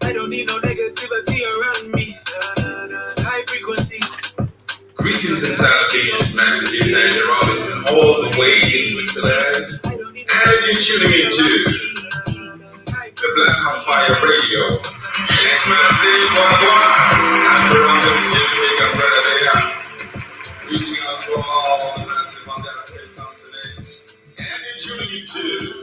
I don't need no negativity around me. High frequency. Greetings and salutations, Master Hughes and Robinson, all the way in Switzerland. And you're tuning into the Black on Fire Radio. Yes, man, say what? And Robinson, big up, brother, reaching out to all the massive on the African continent. And you're tuning into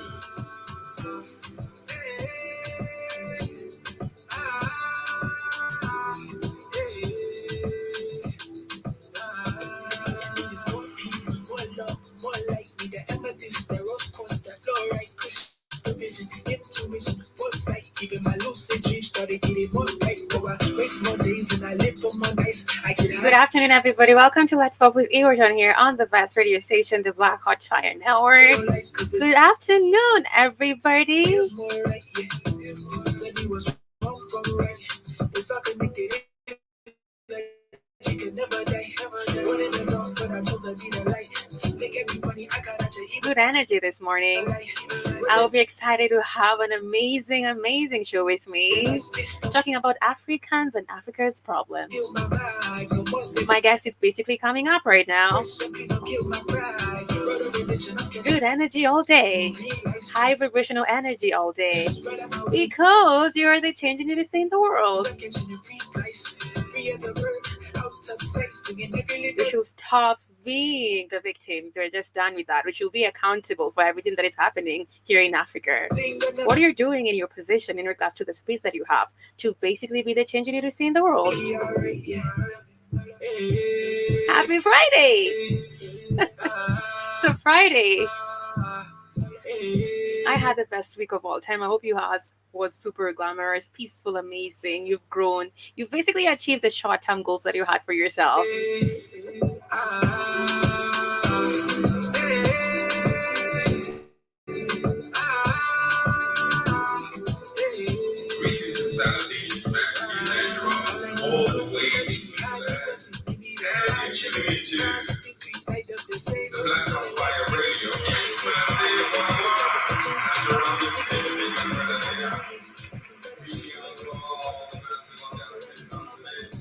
Good afternoon, everybody. Welcome to Let's Pop with Ewarjon here on the best radio station, the Black Hot Fire Network. Good afternoon, everybody. Good energy this morning. I'll be excited to have an amazing show with me, talking about Africans and Africa's problems. My guest is basically coming up right now. Good energy all day. High vibrational energy all day. Because you're the change you need to see in the world. We should stop being the victims. We're just done with that. We should be accountable for everything that is happening here in Africa. What you're doing in your position in regards to the space that you have to basically be the change you need to see in the world. Happy Friday! So Friday, I had the best week of all time. I hope you was super glamorous, peaceful, amazing. You've grown. You've basically achieved the short-term goals that you had for yourself. greetings and salutations, Master Hughes and Robinson, all the way in Switzerland. And you're tuning into the Black on Fire Radio. Yes, man, say what? And Robinson, big up, brother, reaching out to all the massive on the African continent.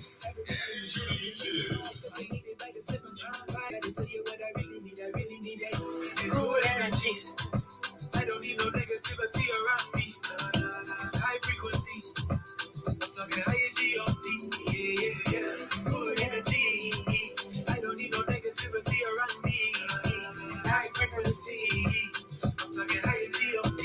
And you're tuning into good energy. I don't need no negativity around me. High frequency. I'm talking high G-O-D. Yeah. Good energy. I don't need no negativity around me. High frequency. I'm talking high G-O-D.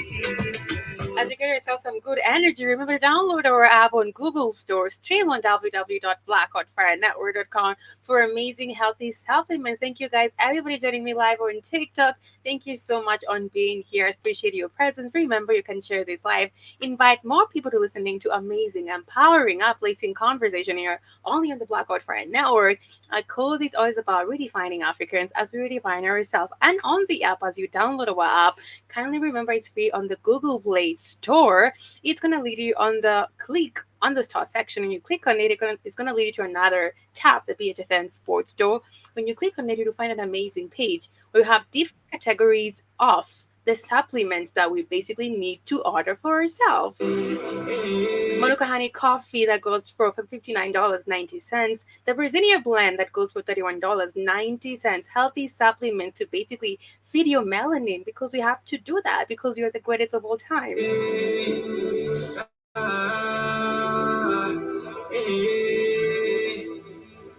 As you get yourself some good energy, remember to download our app on Google Store, stream on www.blackhotfirenetwork.com for amazing healthy supplements. Thank you guys, everybody joining me live on TikTok. Thank you so much on being here. I appreciate your presence. Remember, you can share this live. Invite more people to listening to amazing, empowering, uplifting conversation here only on the Black Hot Fire Network. Because it's always about redefining Africans as we redefine ourselves. And on the app, as you download our app, kindly remember it's free on the Google Play Store. It's going to lead you on the click on the store section. When you click on it, it's going to lead you to another tab, the BHFN Sports Store. When you click on it, you'll find an amazing page where you have different categories of the supplements that we basically need to order for ourselves. Manuka honey coffee that goes for $59.90. The Brazilian blend that goes for $31.90. Healthy supplements to basically feed your melanin, because we have to do that because you're the greatest of all time.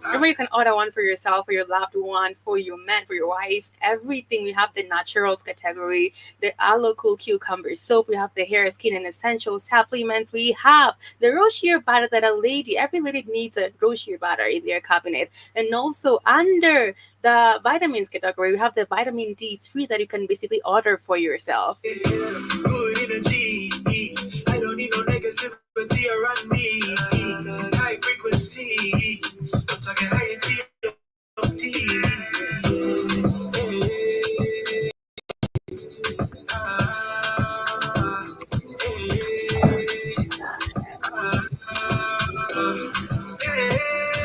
Remember, you can order one for yourself, for your loved one, for your man, for your wife, everything. We have the naturals category, the aloe cool cucumber soap. We have the hair, skin, and essential supplements. We have the Rocher butter that every lady needs a Rocher butter in their cabinet. And also under the vitamins category, we have the vitamin D3 that you can basically order for yourself. Good energy. I don't need no negativity around me. High frequency. I'm talking high G-O-D.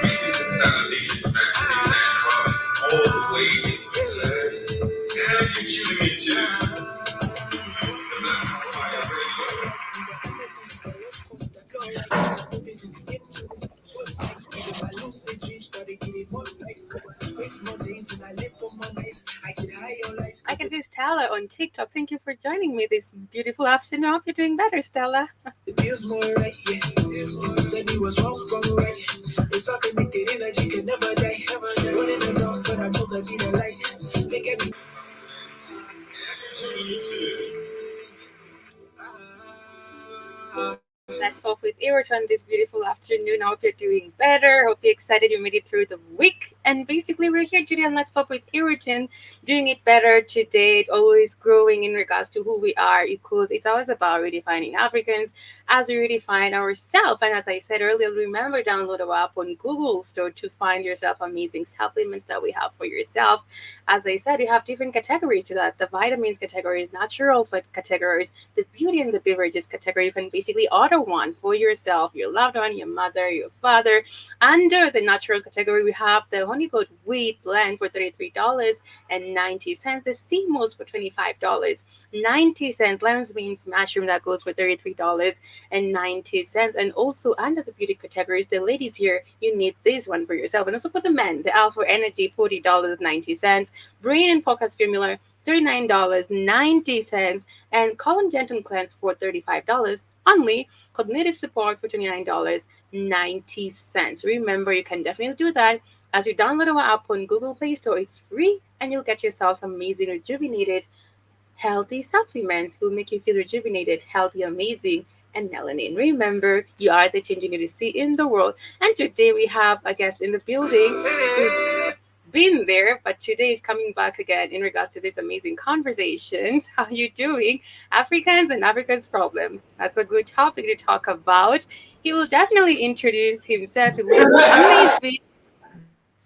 Greetings and salutations, Master Hughes and Robinson, all the way in Switzerland. And you're tuning into the Black Stella on TikTok. Thank you for joining me this beautiful afternoon. I hope you're doing better, Stella. It feels more right, yeah. Tell me what's wrong from right. It's all connected energy can never die. Running the dark, but I chose to be the light. Make every Let's talk with Eroton this beautiful afternoon. I hope you're doing better. Hope you're excited you made it through the week. And basically, we're here today on Let's Talk with Eroton, doing it better today, always growing in regards to who we are, because it's always about redefining Africans as we redefine ourselves. And as I said earlier, remember download our app on Google Store to find yourself amazing supplements that we have for yourself. As I said, we have different categories to that. The vitamins categories, natural categories, the beauty and the beverages category. You can basically order one for yourself, your loved one, your mother, your father. Under the natural category, we have the honey goat wheat blend for $33.90, the sea moss for $25.90, lion's beans mushroom that goes for $33.90, and also under the beauty categories, the ladies here, you need this one for yourself, and also for the men, the Alpha Energy $40.90, brain and focus formula $39.90, and colon gentle cleanse for $35 only, cognitive support for $29.90. Remember, you can definitely do that as you download our app on Google Play Store. It's free, and you'll get yourself amazing, rejuvenated, healthy supplements. Will make you feel rejuvenated, healthy, amazing, and melanin. Remember, you are the change you need to see in the world. And today we have a guest in the building who's been there, but today is coming back again in regards to these amazing conversations. How you doing? Africans and Africa's problem. That's a good topic to talk about. He will definitely introduce himself. It's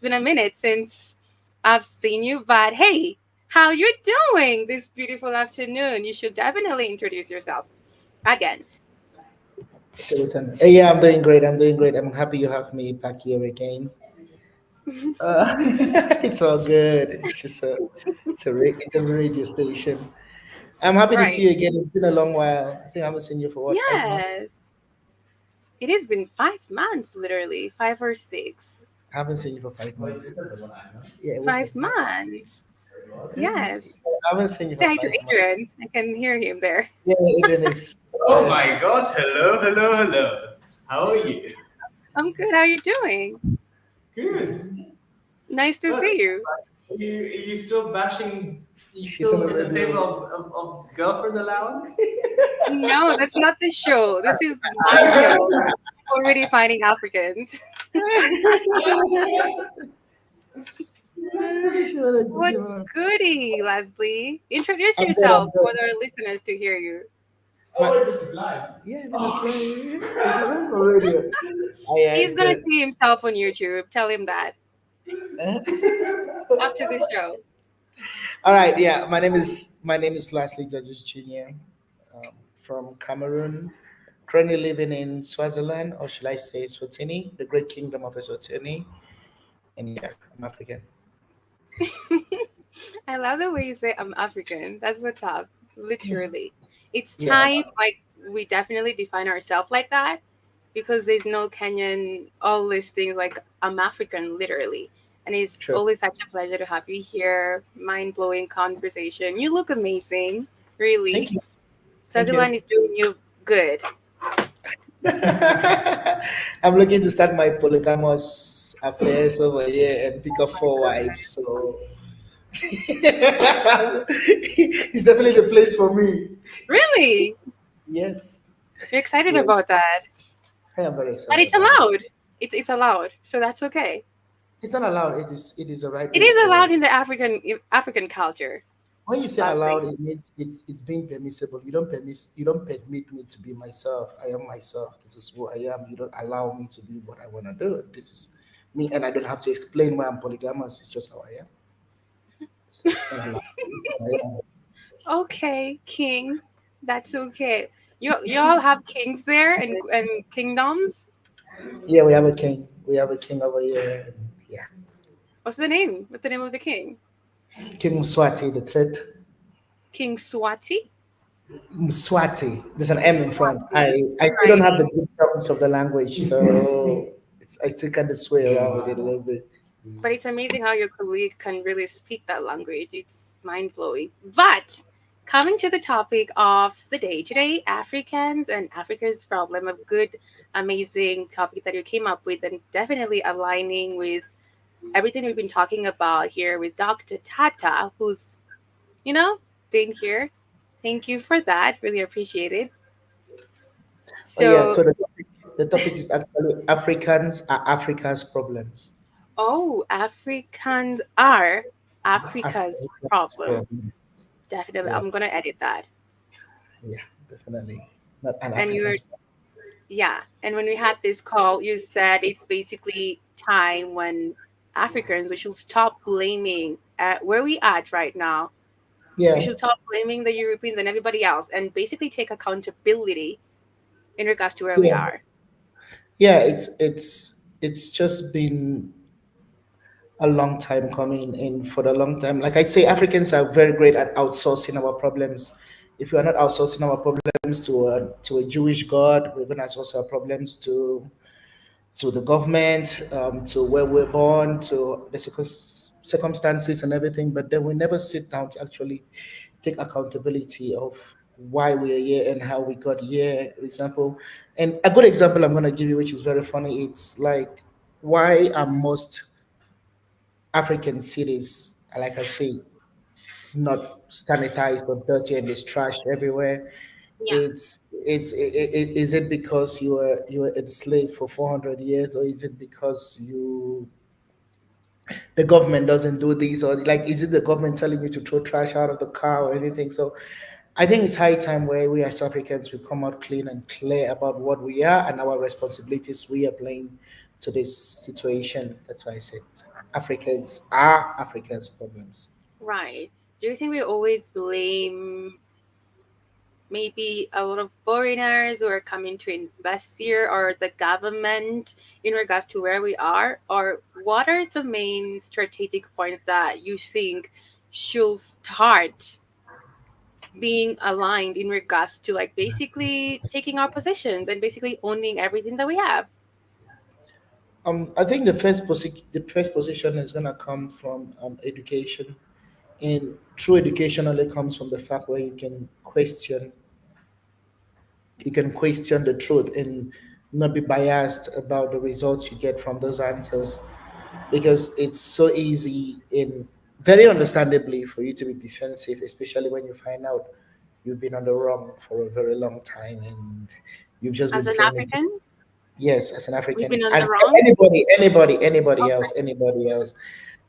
been a minute since I've seen you, but hey, how you doing this beautiful afternoon? You should definitely introduce yourself again. So yeah, I'm doing great. I'm doing great. I'm happy you have me back here again. It's all good. It's a radio station. I'm happy to see Right. you again. It's been a long while. I think I haven't seen you for what, 5 months? Yes. It has been 5 months, literally, 5 or 6. I haven't seen you for 5 months. Yeah, it was 5 months. Yes. I haven't seen you Say for hi to 5 months. Adrian. I can hear him there. Yeah, Adrian is. Oh my God! Hello, hello, hello. How are you? I'm good. How are you doing? Good. Nice to see you. Are you still bashing? You She's on still the in the radio. favor of girlfriend allowance? No, that's not the show. This is my show. Already finding Africans. What's goody, Leslie? Introduce I'm good. yourself for the listeners to hear you. Oh, this is live. Yeah, this is for radio. Oh, yeah, He's it's gonna good. see himself on YouTube. Tell him that Uh, after the show. All right, yeah. My name is Leslie Judges Jr. From Cameroon, currently living in Swaziland, or should I say Swatini, the great kingdom of Eswatini. And yeah, I'm African. I love the way you say I'm African. That's what's up. Literally. It's Yeah, time like we definitely define ourselves like that because there's no Kenyan, all these things like I'm African literally. And it's true. always such a pleasure to have you here. Mind blowing conversation. You look amazing. Really. Thank you. Thank you. Swaziland is doing you good. I'm looking to start my polygamous affairs over here and pick up 4 wives. So it's definitely the place for me. Really? Yes, You're excited yes. about that. I am very But excited it's about it. allowed. It's allowed. So that's okay. It's not allowed. It is the right It way is for. allowed in the African culture. When you say Lovely. allowed, it means it's being permissible. You don't permit me to be myself. I am myself. This is who I am. You don't allow me to be what I want to do. This is me, and I don't have to explain why I'm polygamous. It's just how I am. So it's not allowed. I am. Okay, king. That's okay. You all have kings there and kingdoms. Yeah, we have a king. We have a king over here. And yeah, What's the name? What's the name of the king? King Mswati the third. King Swati. Mswati. There's an M in front. Swati. I still don't Right. have the dictums of the language, so I think I can sway around with it a little bit. But it's amazing how your colleague can really speak that language. It's mind blowing. But coming to the topic of the day today, Africans and Africa's problem, a good, amazing topic that you came up with, and definitely aligning with everything we've been talking about here with Dr. Tata, who's, you know, being here. Thank you for that. Really appreciate it. Oh yeah, So, so the topic is actually Africans are Africa's problems. oh, Africans are Africa's Africa's problem. problems. Definitely. Yeah, I'm going to edit that. yeah, definitely. Not an And you're, African's yeah. And when we had this call, you said it's basically time when Africans, we should stop blaming where we at right now. We yeah, should stop blaming the Europeans and everybody else and basically take accountability in regards to where we yeah, are. yeah. It's just been a long time coming in for the long time. Like I say, Africans are very great at outsourcing our problems. If we are not outsourcing our problems to a Jewish God, we're gonna outsource our problems to the government, to where we're born, to the circumstances and everything. But then we never sit down to actually take accountability of why we are here and how we got here. For example, and a good example I'm gonna give you, which is very funny. It's like why are most African cities, like I say, not sanitized or dirty and there's trash everywhere. Yeah. Is it because you were enslaved for 400 years, or is it because the government doesn't do this, or like is it the government telling you to throw trash out of the car or anything? So I think it's high time where we as Africans we come out clean and clear about what we are and our responsibilities we are playing to this situation. That's why I said Africans are Africa's problems. Right. Do you think we always blame maybe a lot of foreigners who are coming to invest here or the government in regards to where we are? Or what are the main strategic points that you think should start being aligned in regards to like basically taking our positions and basically owning everything that we have? I think the first position is gonna come from education, and true education only comes from the fact where you can question the truth and not be biased about the results you get from those answers, because it's so easy and very understandably for you to be defensive, especially when you find out you've been on the wrong for a very long time and you've just As been an playing it. African, Yes, as an we've African, been on the as wrong. anybody else.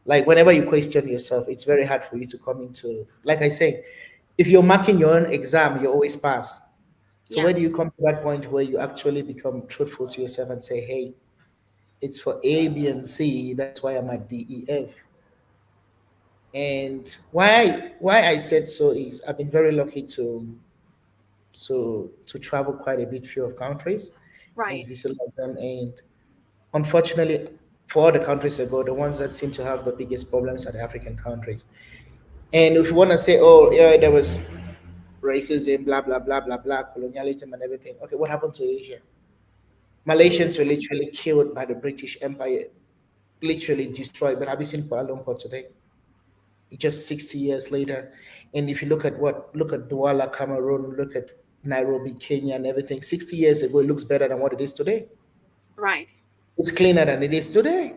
Like whenever you question yourself, it's very hard for you to come into. Like I say, if you're marking your own exam, you always pass. So Yeah. where do you come to that point where you actually become truthful to yourself and say, "Hey, it's for A, B, and C. That's why I'm at D, E, F." And why I said so is I've been very lucky to travel quite a bit few of countries and Right. visit like them. And unfortunately, for all the countries I go, the ones that seem to have the biggest problems are the African countries. And if you want to say, oh yeah, there was racism, blah blah blah blah blah, colonialism and everything. Okay, what happened to Asia? Malaysians were literally killed by the British Empire, literally destroyed. But have you seen Kuala Lumpur today? Just 60 years later. And if you look at Douala, Cameroon, look at Nairobi, Kenya, and everything, 60 years ago, it looks better than what it is today. Right. It's cleaner than it is today.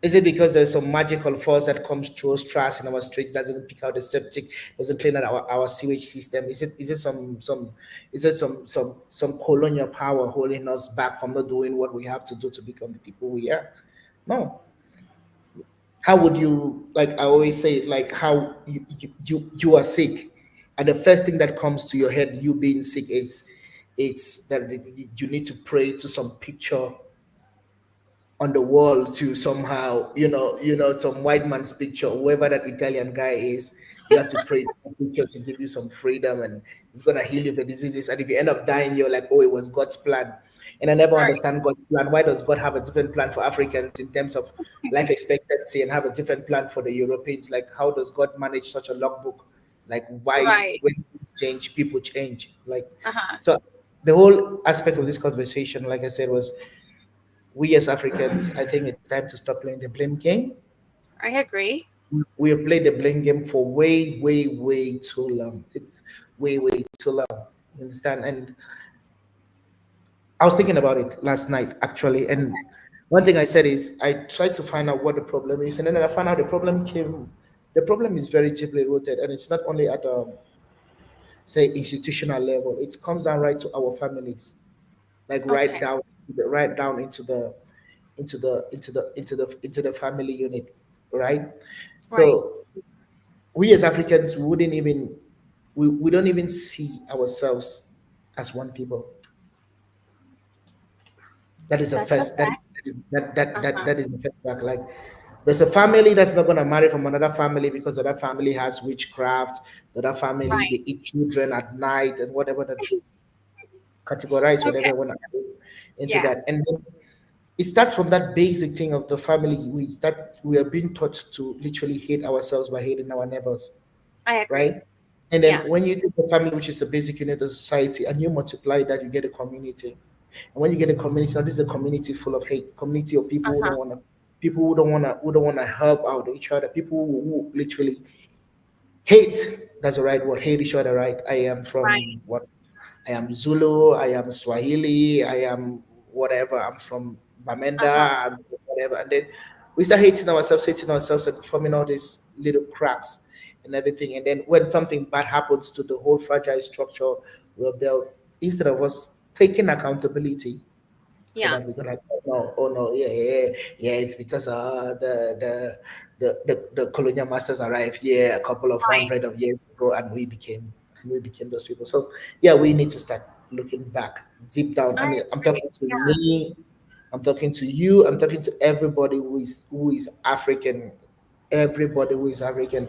Is it because there's some magical force that comes through trash in our streets that doesn't pick out the septic, doesn't clean out our sewage system? Is it some colonial power holding us back from not doing what we have to do to become the people we are? No. How would you, like I always say, like how you are sick, and the first thing that comes to your head, you being sick, it's that you need to pray to some picture on the wall to somehow, some white man's picture, whoever that Italian guy is. You have to pray to the picture to give you some freedom, and it's gonna heal you of the diseases. And if you end up dying, you're like, oh, it was God's plan. And I never Right. understand God's plan. Why does God have a different plan for Africans in terms of life expectancy and have a different plan for the Europeans? Like, how does God manage such a logbook? Like, why Right. when things change, people change? Like, Uh huh. so the whole aspect of this conversation, like I said, was We as Africans, I think it's time to stop playing the blame game. I agree. We have played the blame game for way, way, way too long. It's way, way too long. You understand? And I was thinking about it last night actually, and one thing I said is I tried to find out what the problem is, and then I found out the problem came. The problem is very deeply rooted, and it's not only at say institutional level. It comes down right to our families, like Okay. right down into the family unit, right? Right. So we as Africans wouldn't even we don't even see ourselves as one people. That is a That's a first fact. that is the first fact. Like there's a family that's not gonna marry from another family because the other family has witchcraft, the other family Right. they eat children at night and whatever that categorize whatever Okay. you wanna do into Yeah, that. And then it starts from that basic thing of the family. We are being taught to literally hate ourselves by hating our neighbors, I agree. right? And then Yeah. when you take the family, which is a basic unit of society, and you multiply that, you get a community. And when you get a community, now this is a community full of hate, community of Uh-huh. people who don't wanna help out each other, people who literally hate. That's the right word. Hate each other, right? I am Right. from what? I am Zulu. I am Swahili. I am whatever. I'm from Uh-huh. Bamenda. I'm from whatever. And then we start hating ourselves, and forming all these little cracks and everything. And then when something bad happens to the whole fragile structure we're built, instead of us taking accountability for Yeah. that, we're gonna oh no, yeah, yeah, it's because the colonial masters arrived here a couple of Right. hundred of years ago, and we became those people. So yeah, we need to start looking back deep down. I And I'm agree. talking to Yeah. me, I'm talking to you, I'm talking to everybody who is African, everybody who is African.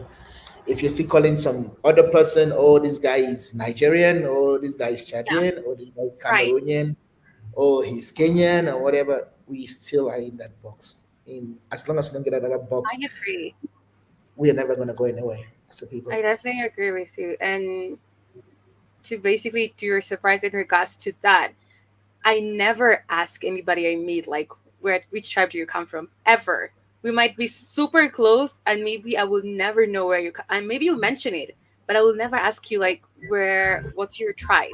If you're still calling some other person, oh, this guy is Nigerian, or this guy is Yeah. Chadian, or this guy is Right. Cameroonian, or he's Kenyan, or whatever, we still are in that box. In as long as we don't get out of that I box, agree. we are never gonna go anywhere as a people. I definitely agree with you. And to your surprise in regards to that, I never ask anybody I meet like which tribe do you come from ever. We might be super close, and maybe I will never know where you and maybe you mention it, but I will never ask you like what's your tribe.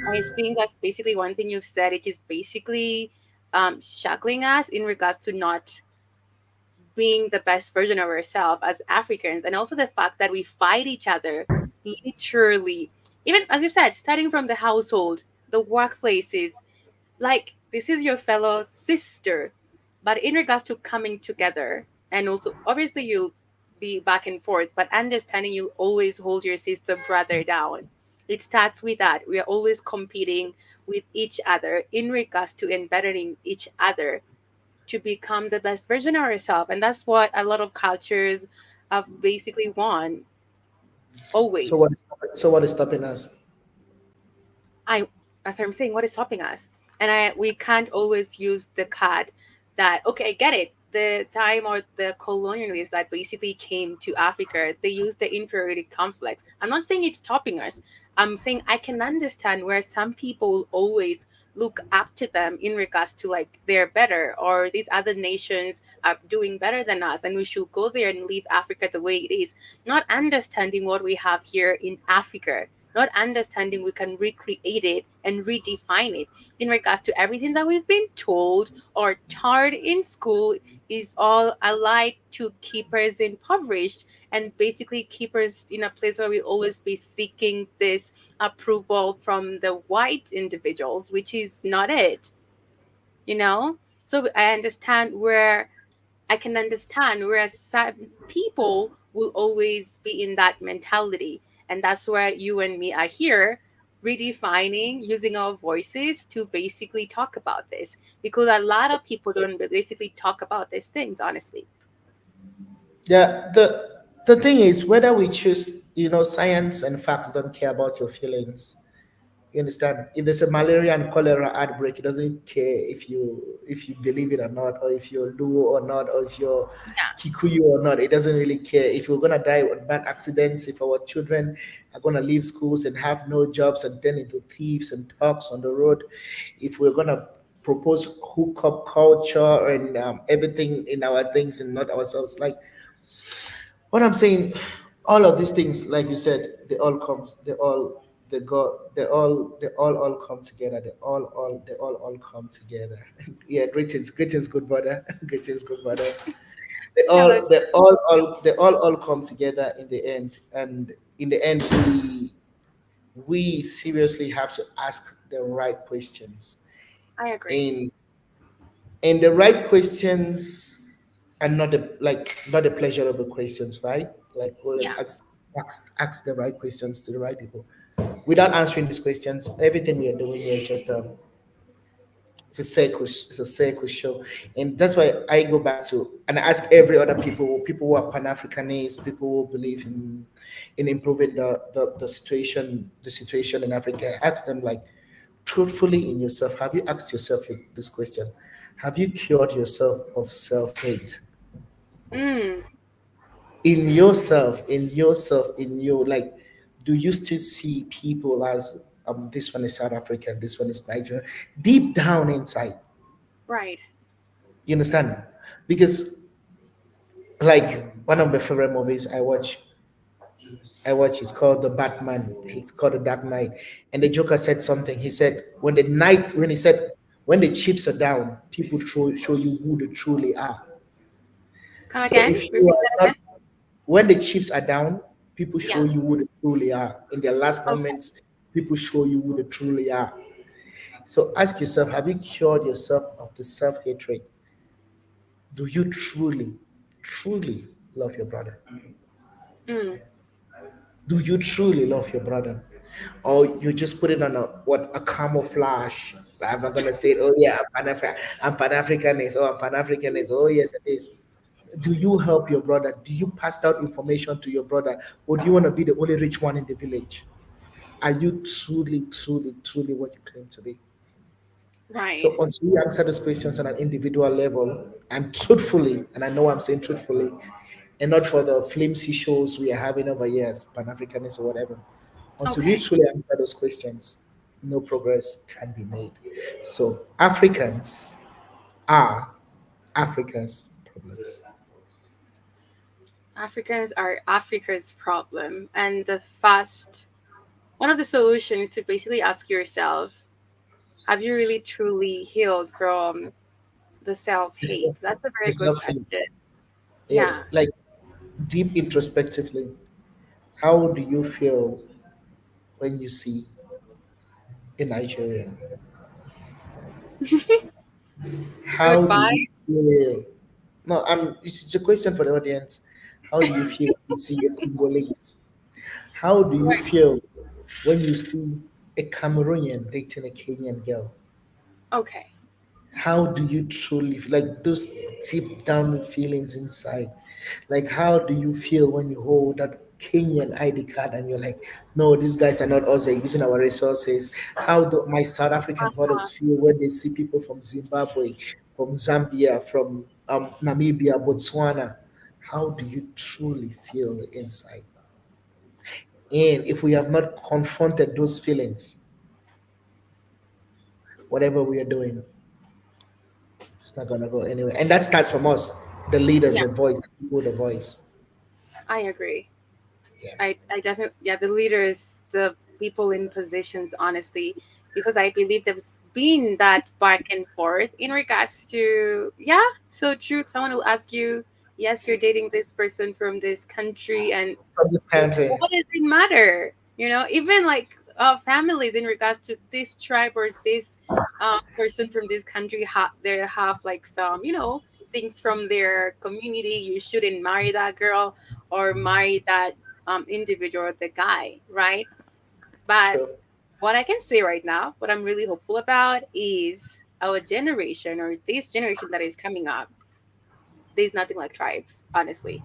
I think that's basically one thing you've said. It is basically shackling us in regards to not being the best version of ourselves as Africans, and also the fact that we fight each other literally, even as you said, starting from the household, the workplaces. Like this is your fellow sister, but in regards to coming together, and also obviously you'll be back and forth, but understanding you'll always hold your sister brother down. It starts with that. We are always competing with each other in regards to embedding each other to become the best version of ourselves. And that's what a lot of cultures have basically won So what always. is so what is stopping us? I That's what I'm saying. What is stopping us? And we can't always use the card that okay, I get it. The time or the colonialists that basically came to Africa, they used the inferiority complex. I'm not saying it's stopping us. I'm saying I can understand where some people always look up to them in regards to like they're better or these other nations are doing better than us and we should go there and leave Africa the way it is, not understanding what we have here in Africa, not understanding we can recreate it and redefine it in regards to everything that we've been told or taught in school is all allied to keep us impoverished and basically keep us in a place where we always be seeking this approval from the white individuals, which is not it, you know? So I can understand where some people will always be in that mentality. And that's where you and me are here, redefining, using our voices to basically talk about this. Because a lot of people don't basically talk about these things, honestly. Yeah, the thing is whether we choose, science and facts don't care about your feelings. You understand? If there's a malaria and cholera outbreak, it doesn't care if you believe it or not, or if you're Luo or not, or if you're Yeah. Kikuyu or not. It doesn't really care. If we're gonna die with bad accidents, if our children are gonna leave schools and have no jobs and turn into thieves and thugs on the road, if we're gonna propose hookup culture and everything in our things and not ourselves. Like what I'm saying, all of these things, like you said, they all come together. They all come together. Yeah, greetings, good brother, greetings, good brother. They Hello. all, they all come together in the end, and in the end, we seriously have to ask the right questions, I agree. and the right questions, and not the pleasurable questions, right? Like, well, Yeah. ask the right questions to the right people. Without answering these questions, everything we are doing here is just it's a circus show, and that's why I go back to and I ask every other people who are Pan-Africanists, people who believe in improving the situation in Africa. I ask them, like, truthfully in yourself, have you asked yourself this question? Have you cured yourself of self-hate? Mm, In yourself, like, do you still see people as, this one is South African, this one is Nigerian, deep down inside? right. You understand? Because, like, one of my favorite movies I watch is called The Batman. It's called The Dark Knight. And the Joker said something. He said, when the chips are down, people show you who they truly are. Come So again? if you Repeat are that not again. when the chips are down, people show Yes. you who they truly are. In their last Okay. moments, people show you who they truly are. So ask yourself, have you cured yourself of the self-hatred? Do you truly love your brother? Mm, Do you truly love your brother? Or you just put it on a camouflage? I'm not gonna say, oh yeah, I'm Pan-Africanist, oh I'm Pan-Africanist, oh yes it is. Do you help your brother? Do you pass out information to your brother? Or do you want to be the only rich one in the village? Are you truly what you claim to be? right. So until you answer those questions on an individual level and truthfully, and I know I'm saying truthfully, and not for the flimsy shows we are having over years, Pan Africanists or whatever, until we Okay. truly answer those questions, no progress can be made. So Africans are Africa's problems. Africans are Africa's problem. And one of the solutions is to basically ask yourself, have you really truly healed from the self The hate? That's a very good self-hate. question. Yeah, Yeah. like, deep introspectively, how do you feel when you see a Nigerian? How do Goodbye. you feel? No, it's a question for the audience. How do you feel when you see a Congolese? How do you Right. feel when you see a Cameroonian dating a Kenyan girl? Okay. How do you truly like those deep down feelings inside? Like, how do you feel when you hold that Kenyan ID card and you're like, no, these guys are not us, they're using our resources? How do my South African Uh-huh. brothers feel when they see people from Zimbabwe, from Zambia, from Namibia, Botswana? How do you truly feel inside? And if we have not confronted those feelings, whatever we are doing, it's not gonna go anywhere. And that starts from us, the leaders, Yeah, the voice, the people, the voice. I agree. Yeah. I definitely, yeah, the leaders, the people in positions, honestly, because I believe there's been that back and forth in regards to, yeah, so true. Someone will ask you, yes, you're dating this person from this country, and From this country. what does it matter? Even like families in regards to this tribe or this person from this country, they have like some, things from their community. You shouldn't marry that girl or marry that individual or the guy, right? But True. what I can say right now, what I'm really hopeful about is our generation or this generation that is coming up. There's nothing like tribes, honestly.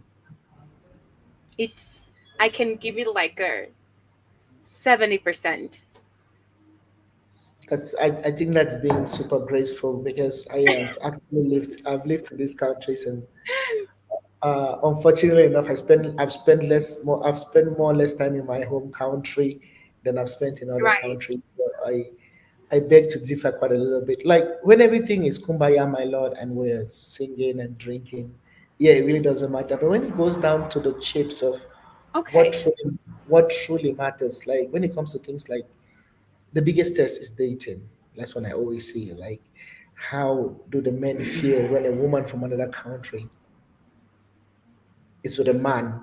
It's I can give it like a 70%. I think that's being super graceful because I've lived in these countries, and unfortunately enough, I've spent more or less time in my home country than I've spent in other Right. countries. So I beg to differ quite a little bit. Like when everything is kumbaya, my lord, and we're singing and drinking, yeah, it really doesn't matter. But when it goes down to the chips of what Okay. truly, what truly matters, like when it comes to things like the biggest test is dating. That's what I always say. Like, how do the men feel when a woman from another country is with a man,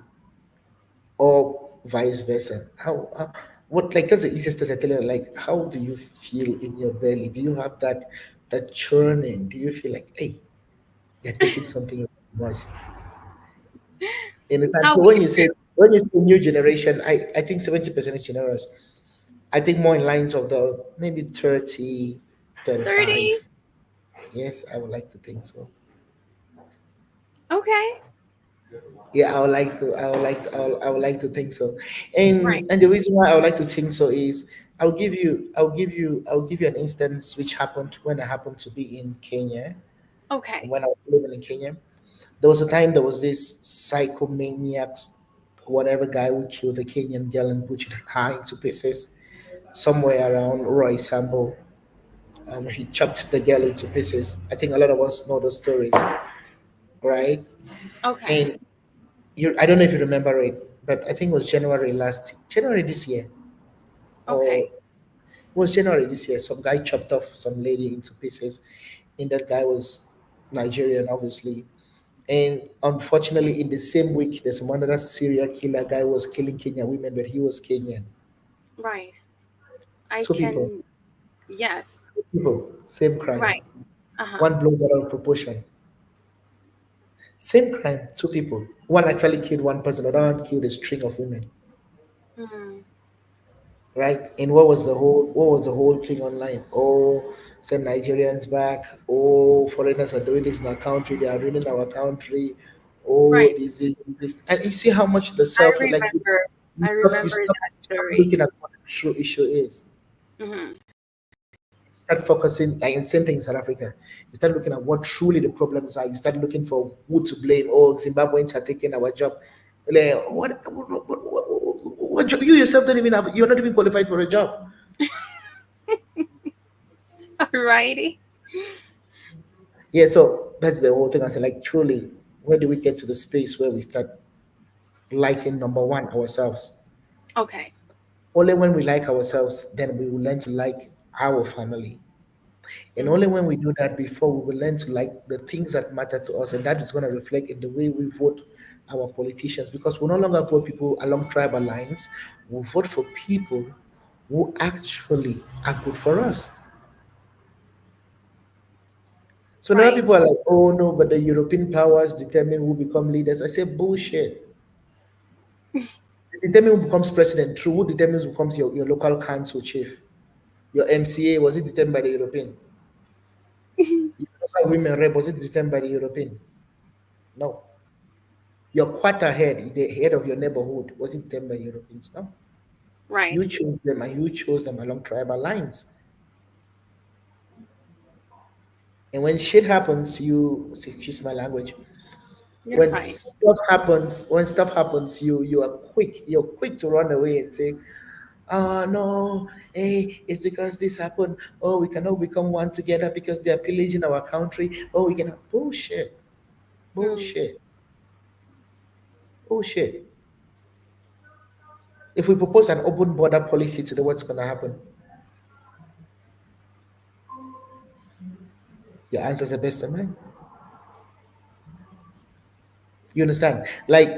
or vice versa? How what like that's the easiest test I tell you. Like, how do you feel in your belly? Do you have that churning? Do you feel like, hey, you're taking something was in the time? How So would you feel? when you say new generation, I think 70% is generous. I think more in lines of the maybe 30, 35. 30? Yes, I would like to think so. Okay. Yeah, I would like to. I would like to think so. Right. And the reason why I would like to think so is I'll give you an instance which happened when I happened to be in Kenya. Okay. When I was living in Kenya, there was a time there was this psychomaniac, whatever guy who killed a Kenyan girl and butchered her into pieces somewhere around Roy Sambo. He chopped the girl into pieces. I think a lot of us know those stories, right? Okay. And I don't know if you remember it, but I think it was January this year, or Okay. it was January this year. Some guy chopped off some lady into pieces, and that guy was Nigerian, obviously. And unfortunately, in the same week, there's another serial killer guy who was killing Kenyan women, but he was Kenyan. Right. I Two people, can, yes. same crime. Right. Uh-huh. One blows out of proportion. Same crime, two people. One actually killed one person, another one killed a string of women. Mm, Right? And what was the whole thing online? Oh, send Nigerians back. Oh, foreigners are doing this in our country. They are ruining our country. Oh, right. this, and you see how much the I self like remember. I you remember that stop story. looking at what the true issue is. Hmm. Start focusing, like, and same thing in South Africa. You start looking at what truly the problems are. You start looking for who to blame. Oh, Zimbabweans are taking our job. Like, what job? You yourself don't even have. You're not even qualified for a job. Alrighty. Yeah, so that's the whole thing. I said, like, truly, where do we get to the space where we start liking number one ourselves? Okay. Only when we like ourselves, then we will learn to like our family. And only Hmm. when we do that before we will learn to like the things that matter to us, and that is going to reflect in the way we vote our politicians, because we no longer vote people along tribal lines. We vote for people who actually are good for us. So now Right. people are like, oh no, but the European powers determine who become leaders. I say bullshit. They determine who becomes president. True, who determines who becomes your local council chief? Your MCA, was it determined by the European? Your local women rep, was it determined by the European? No. Your quarter head, the head of your neighborhood, was it determined by the Europeans? No. Right. You chose them, and you chose them along tribal lines. And when shit happens, excuse my language. You're fine. When stuff happens, you're quick to run away and say, "Oh no, hey, it's because this happened. Oh, we cannot become one together because they are pillaging our country. Oh, we cannot." Bullshit, Mm, bullshit, bullshit. If we propose an open border policy today, what's gonna happen? Your answers are best of mine. You understand? Like,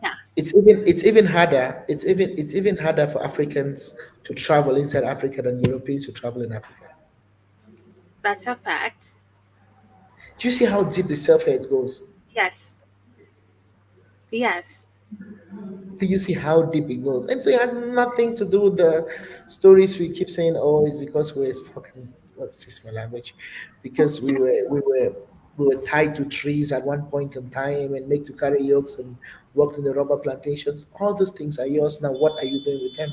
yeah, it's even harder for Africans to travel inside Africa than Europeans to travel in Africa. that's a fact. Do you see how deep the self hate goes? Yes. Yes. Do you see how deep it goes? And so it has nothing to do with the stories we keep saying, oh, it's because we're fucking, excuse my language, because we were tied to trees at one point in time and made to carry yokes and worked in the rubber plantations. All those things are yours now. What are you doing with them?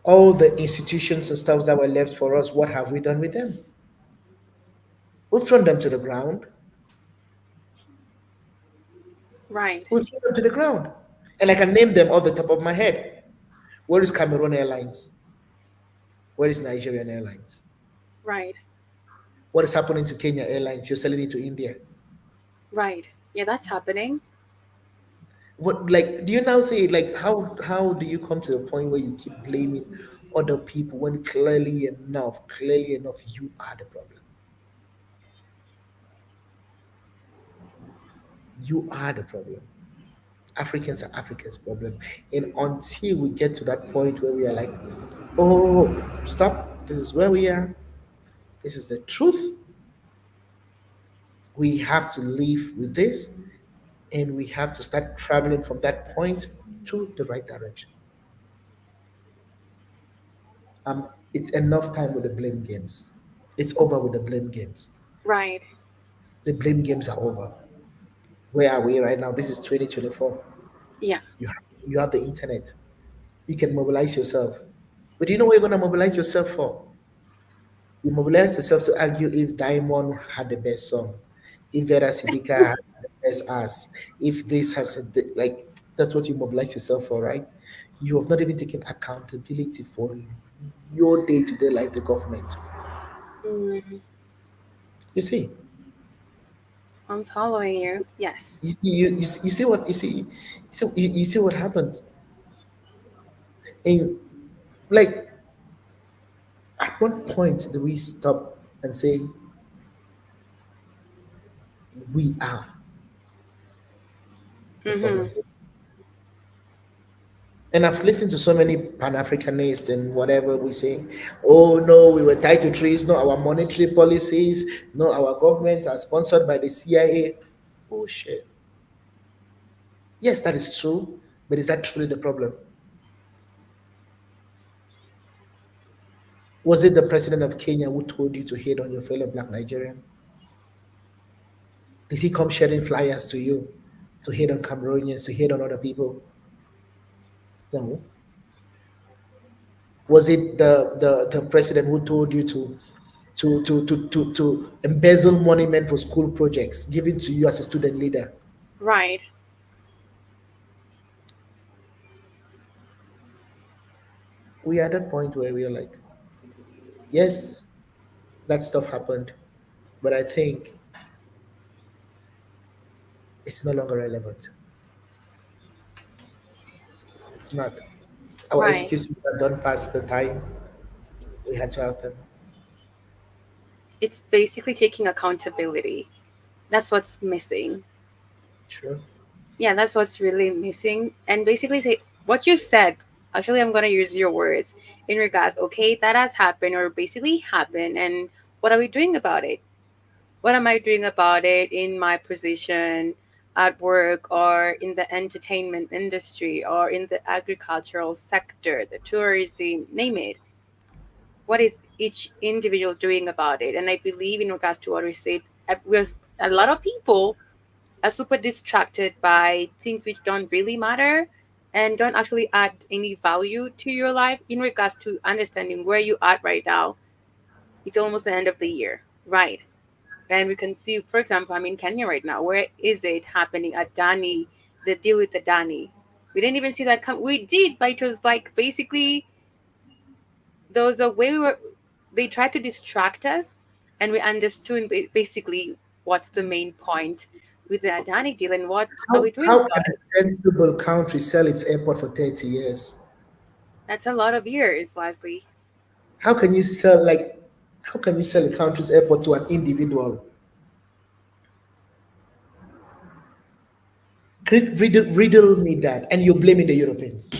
All the institutions and stuff that were left for us, what have we done with them? We've thrown them to the ground. Right. We've thrown them to the ground. And I can name them off the top of my head. Where is Cameroon Airlines? Where is Nigerian Airlines? Right. What is happening to Kenya Airlines? You're selling it to India. Right. Yeah, that's happening. What, like, do you now say, like, how do you come to the point where you keep blaming other people when clearly enough, you are the problem? You are the problem. Africans are Africans' problem. And until we get to that point where we are like, oh, stop, this is where we are, this is the truth, we have to live with this, and we have to start traveling from that point to the right direction. It's enough time with the blame games. It's over with the blame games. Right. The blame games are over. Where are we right now? This is 2024. Yeah. You have the internet. You can mobilize yourself. But do you know what you're gonna mobilize yourself for? You mobilize yourself to argue if Diamond had the best song, if Vera Sidika has the best ass, if this has like, that's what you mobilize yourself for, right? You have not even taken accountability for your day-to-day life, the government. Mm, You see, I'm following you. Yes. you see what you see what happens. And like, at what point do we stop and say we are the Mm-hmm. problem? And I've listened to so many Pan Africanists and whatever we say, oh no, we were tied to trees, no, our monetary policies, no, our governments are sponsored by the CIA. Oh shit. Yes, that is true, but is that truly the problem? Was it the president of Kenya who told you to hate on your fellow black Nigerian? Did he come sharing flyers to you to hate on Cameroonians, to hate on other people? No. Was it the president who told you to embezzle money meant for school projects given to you as a student leader? Right. We are at that point where we are like, yes, that stuff happened, but I think it's no longer relevant. It's not. Our Right. excuses are done past the time we had to have them. It's basically taking accountability. That's what's missing. True. Yeah, that's what's really missing. And basically say what you said. Actually, I'm gonna use your words in regards. Okay, that has happened or basically happened, and what are we doing about it? What am I doing about it in my position at work or in the entertainment industry or in the agricultural sector, the tourism, name it? What is each individual doing about it? And I believe in regards to what we said, was a lot of people are super distracted by things which don't really matter and don't actually add any value to your life in regards to understanding where you are right now. It's almost the end of the year, right? And we can see, for example, I'm in Kenya right now. Where is it happening at Dani? The deal with the Dani. We didn't even see that come. We did, but it was like basically there was a way we were. They tried to distract us, and we understood basically what's the main point with the Adani deal and what are How, we doing how about can it. a sensible country sell its airport for 30 years? That's a lot of years, Leslie. How can you sell, like, how can you sell a country's airport to an individual? Riddle me that, and you're blaming the Europeans.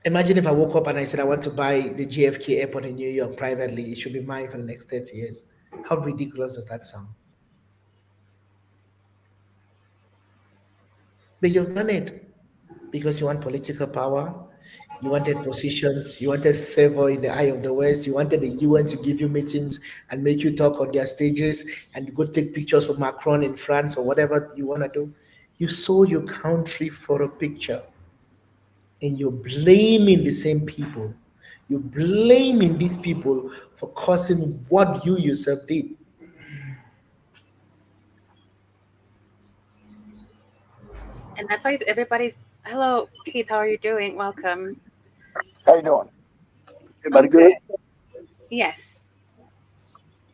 Imagine if I woke up and I said I want to buy the JFK airport in New York privately. It should be mine for the next 30 years. How ridiculous does that sound? But you've done it because you want political power, you wanted positions, you wanted favor in the eye of the West, you wanted the UN to give you meetings and make you talk on their stages and you go take pictures with Macron in France or whatever you want to do. You sold your country for a picture and you're blaming the same people. You're blaming these people for causing what you yourself did. And that's why everybody's Hello, Keith. How are you doing? Welcome. How you doing? I'm Everybody good? good. Yes.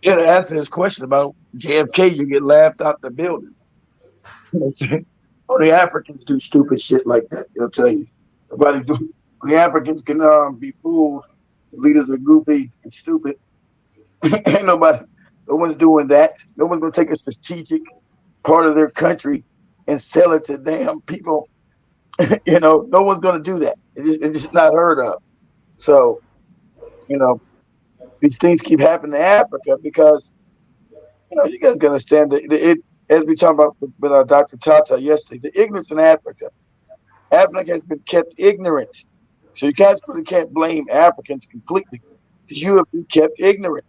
Yeah, to answer this question about JFK, you get laughed out the building. Only Africans do stupid shit like that. They'll tell you. Nobody do. Only Africans can be fooled. The leaders are goofy and stupid. Ain't nobody. No one's doing that. No one's gonna take a strategic part of their country and sell it to damn people. No one's gonna do that. It's just not heard of. So, you know, these things keep happening in Africa because you guys gotta understand that it, as we talked about with our Dr. Tata yesterday, the ignorance in Africa. Africa has been kept ignorant. So you guys really can't blame Africans completely because you have been kept ignorant.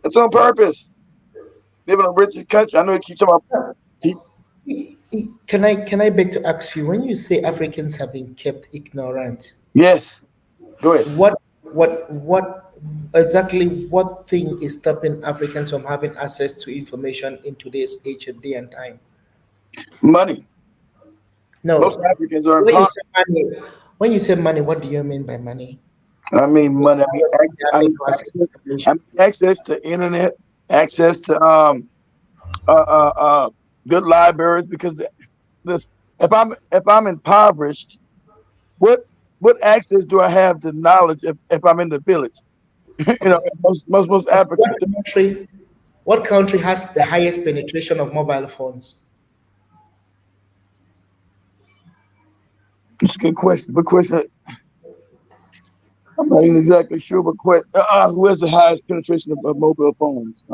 That's on purpose. Live in the richest country. I know you keep talking about people. Can I beg to ask you, when you say Africans have been kept ignorant, Yes, go ahead. what exactly what thing is stopping Africans from having access to information in today's age and day and time? Money. Most No. Africans are When you impoverished. say money, when you say money, what do you mean by money? I mean Because money. they I have mean to access access. I information. mean access to internet, access to uh, uh, uh, good libraries. Because this, if I'm impoverished, what what access do I have to knowledge if I'm in the village? Okay. Most What Africans. country what country has the highest penetration of mobile phones? It's a good question. But question, I'm not even exactly sure. But who has the highest penetration of mobile phones?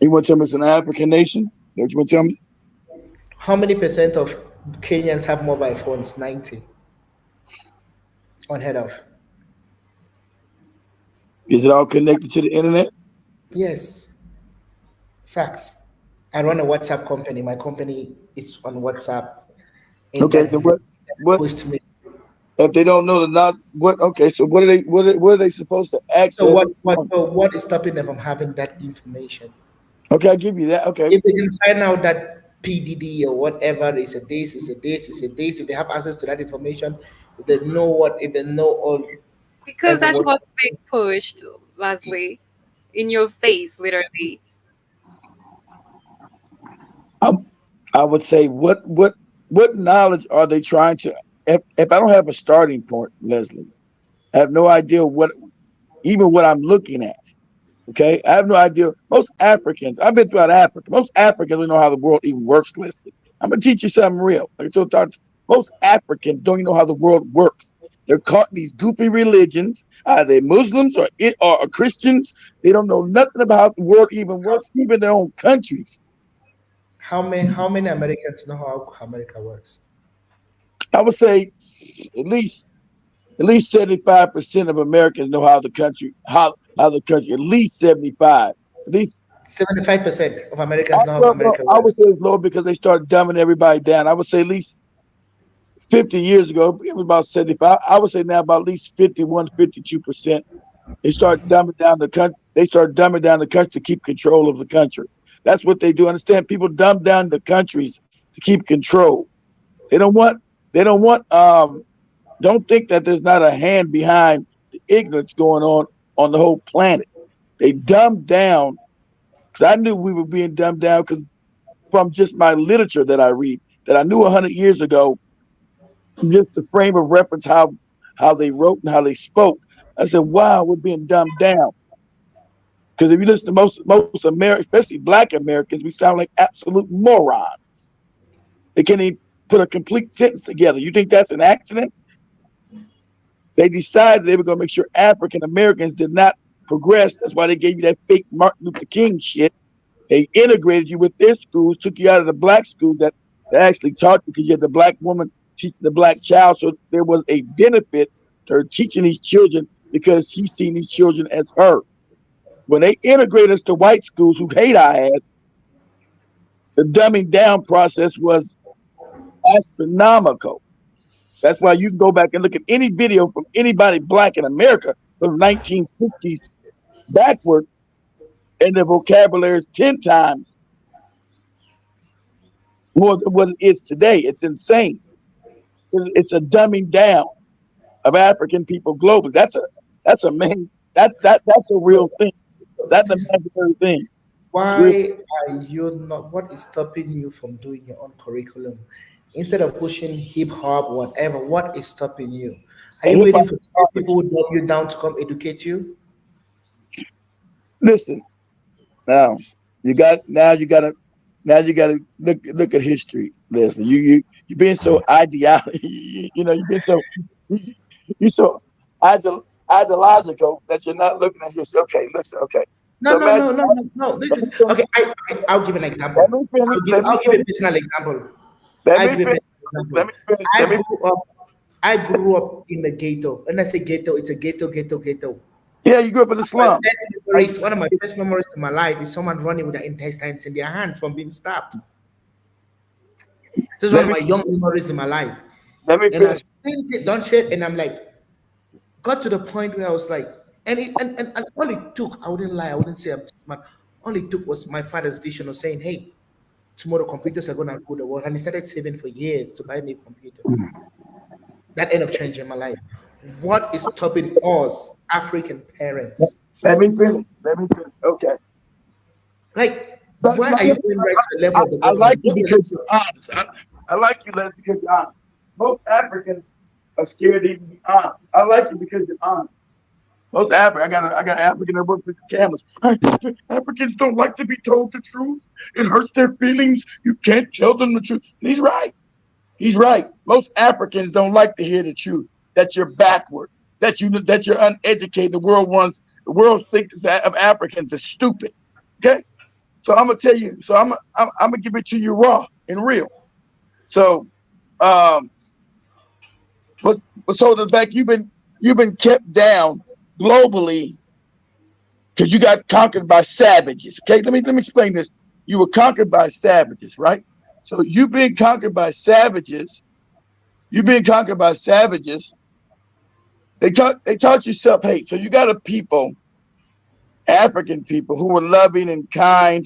You want to tell me it's an African nation? That you want to tell me? How many percent of Kenyans have mobile phones? 90. Unheard of. Is it all connected to the internet? Yes. Facts. I run a WhatsApp company. My company is on WhatsApp, and Okay, that's so the thing that what pushed me. if they don't know the not what? Okay, so what are they supposed to So access? what is stopping them from having that information? Okay, I give you that. Okay, If they can find out that PDD or whatever is a this, is a this, is a this, if they have access to that information, if they know all Because every that's what. what's being pushed, Leslie, in your face, literally. I'm, I would say what knowledge are they trying to? If I don't have a starting point, Leslie, I have no idea what I'm looking at. Okay, I have no idea. Most Africans, I've been throughout Africa. Most Africans don't know how the world even works. Leslie, I'm gonna teach you something real. Like I told Dr. Most Africans don't even know how the world works. They're caught in these goofy religions. Are they Muslims or Christians? They don't know nothing about how the world even works, even their own countries. How many Americans know how America works? I would say at least 75% of Americans know how the country at least 75 at least 75% of Americans know how well, America I would works. say it's low because they started dumbing everybody down. I would say at least 50 years ago, it was about 75. I would say now about at least 51, 52%. They start dumbing down the country. They start dumbing down the country to keep control of the country. That's what they do. Understand? People dumb down the countries to keep control. They don't want. They don't want. Don't think that there's not a hand behind the ignorance going on the whole planet. They dumbed down because I knew we were being dumbed down because from just my literature that I read that I knew 100 years ago, just the frame of reference how they wrote and how they spoke. I said, wow, we're being dumbed down. Because if you listen to most Americans, especially Black Americans, we sound like absolute morons. They can't even put a complete sentence together. You think that's an accident? They decided they were going to make sure African Americans did not progress. That's why they gave you that fake Martin Luther King shit. They integrated you with their schools, took you out of the black school that actually taught you because you had the black woman teaching the black child. So there was a benefit to her teaching these children because she's seen these children as her. When they integrate us to white schools who hate our ass, the dumbing down process was astronomical. That's why you can go back and look at any video from anybody black in America from the 1960s backward, and their vocabulary is 10 times more than what it is today. It's insane. It's a dumbing down of African people globally. That's a main that's a real thing. That's a mandatory thing. It's real. Why are you not? What is stopping you from doing your own curriculum? Instead of pushing hip hop, whatever, what is stopping you? Are And you hip waiting hop for is people garbage. who drop you down to come educate you? Listen, now you gotta look at history, Leslie. You being so ideology, you've been so you so ideological that you're not looking at history. Okay, listen, okay. No, So no, imagine no, no, no, no. This let is me finish. okay. I'll give an example. Let me finish. Let me I'll give a finish. personal example. Let I me give a finish. personal example. Let me finish. I Let me grew up. I grew up in the ghetto. When I say ghetto, it's a ghetto. Yeah, you grew up in the My slums. first memories, one of my first memories in my life is someone running with their intestines in their hands from being stabbed. This is one Let of me my young memories in my life. let me And I've finish. seen it done shit, and I'm like, got to the point where I was like, and all it took, I wouldn't lie, I wouldn't say I'm man, all it took was my father's vision of saying, hey, tomorrow computers are gonna rule the world. And he started saving for years to buy me a computer. That ended up changing my life. What is stopping us, African parents? Let me finish. Let me finish. Okay. Like, So, why are you going right to the level of the I like government? you Go to the because you're honest. I like you, Les, because you're honest. Most Africans are scared to even be honest. I like you because you're honest. Most I got African that work with cameras. Africans don't like to be told the truth. It hurts their feelings. You can't tell them the truth. And he's right. He's right. Most Africans don't like to hear the truth. That you're backward. That you're uneducated. The world thinks of Africans as stupid. Okay. So I'm gonna tell you. So I'm gonna give it to you raw and real. So um, but so the fact you've been kept down globally because you got conquered by savages. Okay, let me explain this. You were conquered by savages, right? So you've been conquered by savages. You've been conquered by savages. They taught you self hate. So you got a people, African people, who were loving and kind,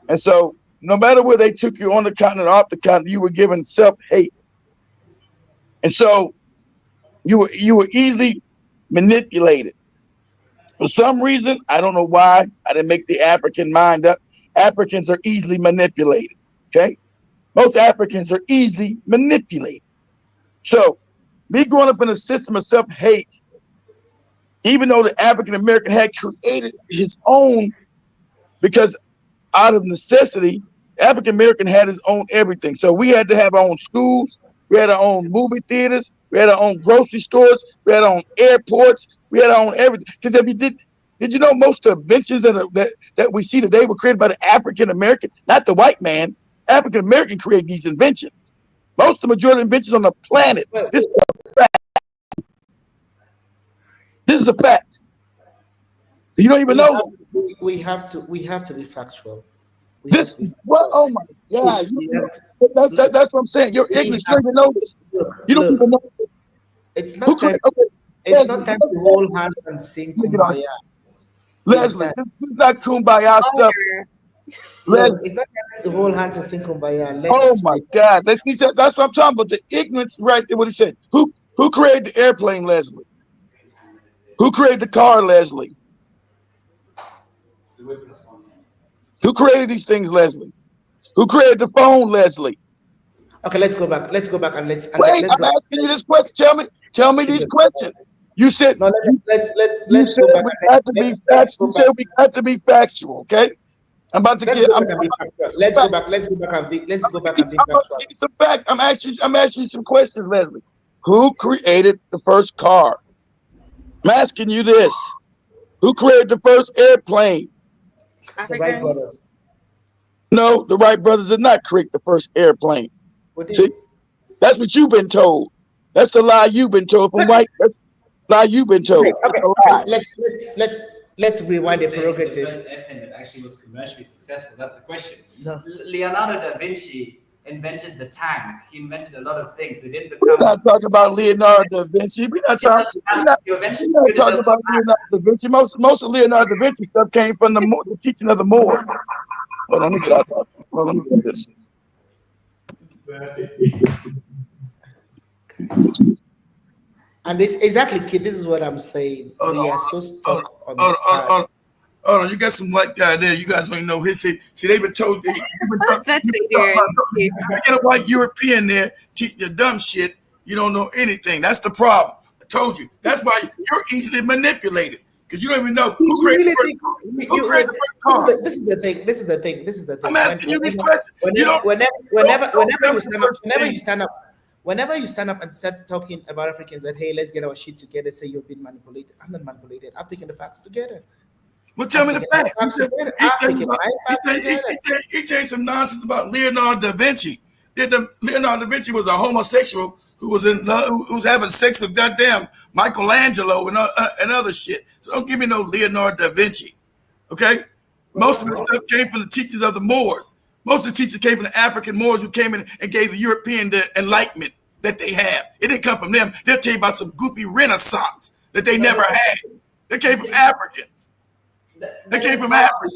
and so no matter where they took you on the continent or off the continent, you were given self hate, and so you were easily manipulated. For some reason, I don't know why, I didn't make the African mind up. Africans are easily manipulated. Okay, most Africans are easily manipulated. So me growing up in a system of self hate, even though the African American had created his own, because out of necessity, African American had his own everything. So we had to have our own schools, we had our own movie theaters, we had our own grocery stores, we had our own airports, we had our own everything. Because if you did you know most of the inventions that we see today were created by the African American, not the white man? African American created these inventions. Most of the majority of inventions on the planet. well, This is a fact. You don't even we know have this. we have to be factual. We have This to be what? factual. Oh my God! We have to, That's what I'm saying. You're we ignorant. You have don't even know this. You don't even look. know It's who not time. created. Okay, It's not Leslie, time to hold hands and sing let me get on. kumbaya. You Leslie, understand? this is not kumbaya stuff. Order. Look, Leslie, it's not time to hold hands and sing kumbaya. oh Let's my be. God! Let's see that. That's what I'm talking about. The ignorance, right there. What he said. Who created the airplane, Leslie? Who created the car, Leslie? Who created these things, Leslie? Who created the phone, Leslie? Okay, let's go back. Let's go back and Wait, let's I'm go. asking you this question. Tell me these questions. You said No, you you let's said go back we and got to be let's factual. go You back. said we got to be factual. Okay, I'm about to Let's get. go I'm back and be factual. Let's go back. Let's go back and be. Let's go back and be I'm about to factual. give you some facts. I'm asking you some questions, Leslie. Who created the first car? I'm asking you this. Who created the first airplane? The Wright Africans. brothers. No, the Wright brothers did not create the first airplane. We did. See, that's what you've been told. That's the lie you've been told from white. That's the lie you've been Okay, told. It's okay, a okay. lie. Let's rewind the The prerogative. first airplane that actually was commercially successful. That's the question. No, Leonardo da Vinci invented the tank. He invented a lot of things. They didn't We're become. not talking about Leonardo da Vinci. It doesn't matter. Your invention We're not really talking doesn't about matter. Leonardo da Vinci. Most of Leonardo da Vinci stuff came from the teaching of the Moors. Hold on, let me get this. And this exactly, kid. This is what I'm saying. Hold We on, are so hold stuck on on, the fact. hold on. You got some white guy there. You guys don't even know his. See, they've been told. That's Adrian. You get a white European there teaching you dumb shit. You don't know anything. That's the problem. I told you. That's why you're easily manipulated because you don't even know who created really the think who created the first car. this is the thing. This is the thing. This is the thing. I'm asking you these questions. You don't. Whenever don't you stand up, whenever you stand up and start talking about Africans that hey, let's get our shit together, say you've been manipulated. I'm not manipulated. I've taken the facts together. Well, tell me the facts. He changed some nonsense about Leonardo da Vinci. Leonardo da Vinci was a homosexual who was in love, who was having sex with goddamn Michelangelo and other shit. So don't give me no Leonardo da Vinci, okay? Most of the stuff came from the teachers of the Moors. Most of the teachers came from the African Moors who came in and gave the European the enlightenment that they have. It didn't come from them. They'll tell you about some goopy Renaissance that they never had. They came from Africans. They came from Africa.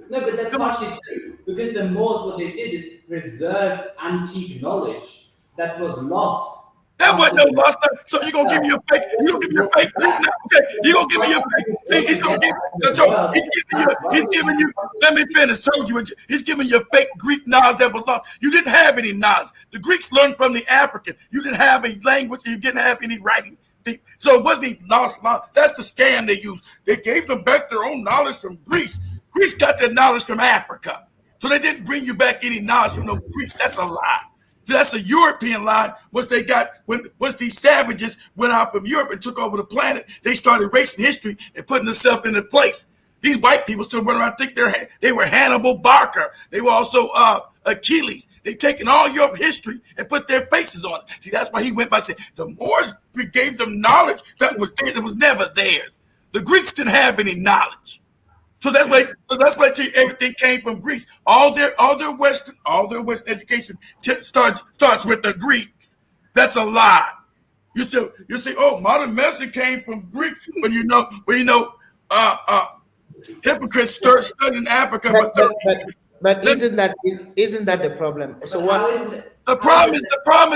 No, but that's partially true. Because the Moors, what they did is preserved antique knowledge that was lost. That wasn't no lost. So you're gonna give me your fake. You gonna give me your fake. Okay, you gonna give me your fake. See, he's gonna give. He's giving you. Let me finish. Told you. He's giving you fake Greek knowledge that was lost. You didn't have any knowledge. The Greeks learned from the African. You didn't have a language. And you didn't have any writing. So it wasn't lost. That's the scam they used. They gave them back their own knowledge from Greece. Greece got their knowledge from Africa. So they didn't bring you back any knowledge from no Greeks. That's a lie. So that's a European lie. Once these savages went out from Europe and took over the planet, they started erasing history and putting themselves into place. These white people still run around and think they were Hannibal Barker. They were also Achilles. They've taken all your history and put their faces on it. See, that's why he went by saying the Moors gave them knowledge that was theirs, that was never theirs. The Greeks didn't have any knowledge. So that's why everything came from Greece. All their Western education starts with the Greeks. That's a lie. You say, oh, modern medicine came from Greek, when you know hypocrites start studying Africa. But isn't that the problem? So what? The problem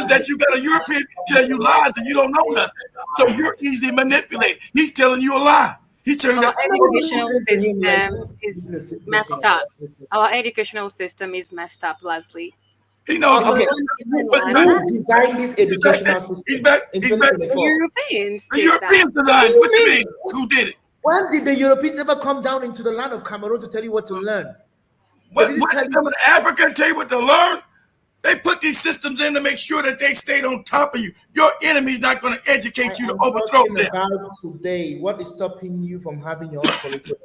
is that you got a European tell you lies and you don't know nothing. So you're easily manipulated. He's telling you a lie. He's telling Our you educational system is messed up. Our educational system is messed up, Leslie. he knows. Okay. But Who designed this educational system? he's back. in He's back. 2024? Europeans The did Europeans that. designed. What do you mean? Who did it? When did the Europeans ever come down into the land of Cameroon to tell you what to learn? What did he tell they come to Africa and tell you what to learn? They put these systems in to make sure that they stayed on top of you. Your enemy's not going to educate you to overthrow them. About today, what is stopping you from having your own curriculum?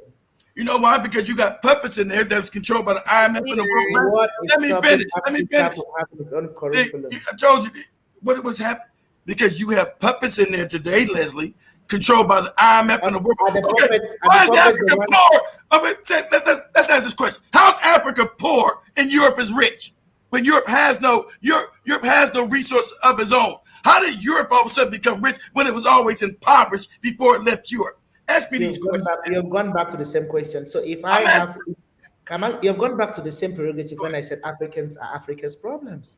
You know why? Because you got puppets in there that's controlled by the IMF and the World Bank. What is Let me stopping finish. Let me Africa finish. from having its own curriculum? I told you what was happening. Because you have puppets in there today, Leslie, controlled by the IMF and the World Are the Bank. puppets- are Why the is puppets Africa the ones- poor? I mean, let's ask this question. How's Africa poor and Europe is rich? When Europe has no resources of its own. How did Europe all of a sudden become rich when it was always impoverished before it left Europe? Ask me these questions. You've gone back to the same question. So if you've gone back to the same prerogative when I said Africans are Africa's problems.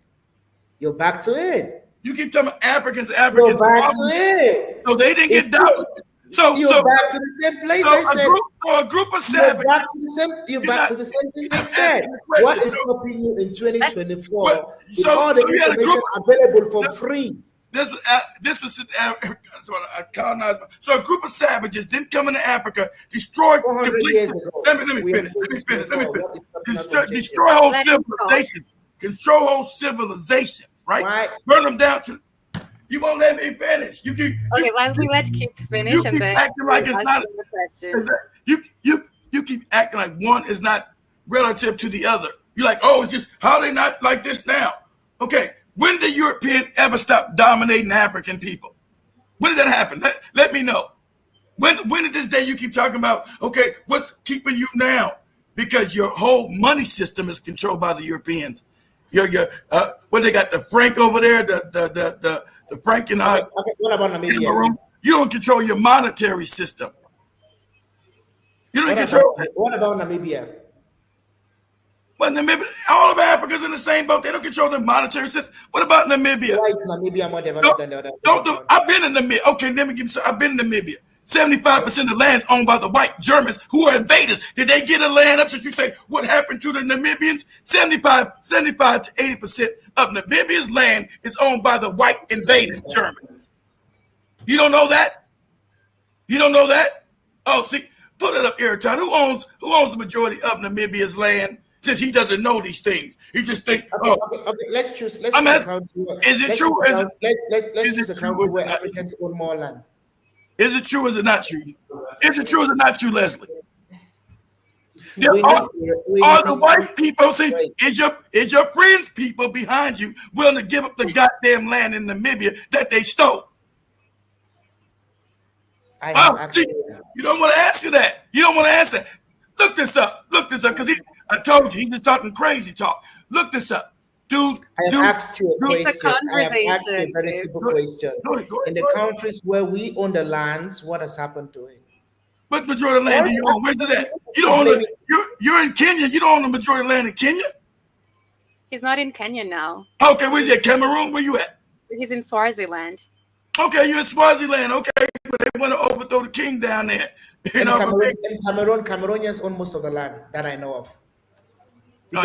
You're back to it. You keep telling me Africans. You're back to it. So they didn't get down. You're back to the same place. I said. A group of You're savages. back to the same. You're back to the same thing they said. What is stopping you in 2024 with all the you had a information available for free? This was just colonized. So a group of savages didn't come into Africa, destroy 400 completely. years ago. Let me finish. Destroy whole civilization. Control whole civilizations, right? Why? Burn them down to. You won't let me finish. Okay, Leslie, let's keep finish you and keep then acting like it's ask not. you the question. You keep acting like one is not relative to the other. You're like, oh, it's just how they not like this now. Okay, when did European ever stop dominating African people? When did that happen? Let me know. When did this day you keep talking about? Okay, what's keeping you now? Because your whole money system is controlled by the Europeans. What they got the franc over there, the franc and Okay, what about Namibia? You don't control your monetary system. You don't control it. What about Namibia? But Namibia, all of Africa's in the same boat. They don't control the monetary system. What about Namibia? Why is Namibia more developed than the other? I've been in Namibia. Okay, let me give you. I've been in Namibia. 75% of the land is owned by the white Germans who are invaders. Did they get a land up? Since you say what happened to the Namibians? 75 to 80% of Namibia's land is owned by the white invading Germans. You don't know that? You don't know that? Oh, see, put it up, Airtime. Who owns the majority of Namibia's land? Since he doesn't know these things, he just think. Okay, let's choose. Is it true? Let's choose a country where Africans own more land. Is it true or is it not true? Is it true or is it not true, Leslie? Are the white people, see, is your friends people behind you willing to give up the goddamn land in Namibia that they stole? See, you don't want to answer that. You don't want to answer that. Look this up, because I told you, he's just talking crazy talk. Look this up. Dude, I have asked you a question. I have asked you a very simple question. In the countries where we own the lands, what has happened to it? What majority of land do you own? Where's it at? You don't own it. You're in Kenya. You don't own the majority of land in Kenya? He's not in Kenya now. Okay, where's he at? Cameroon? Where you at? He's in Swaziland. Okay, you're in Swaziland. Okay, but they want to overthrow the king down there. In Cameroon, Cameroonians own most of the land that I know of.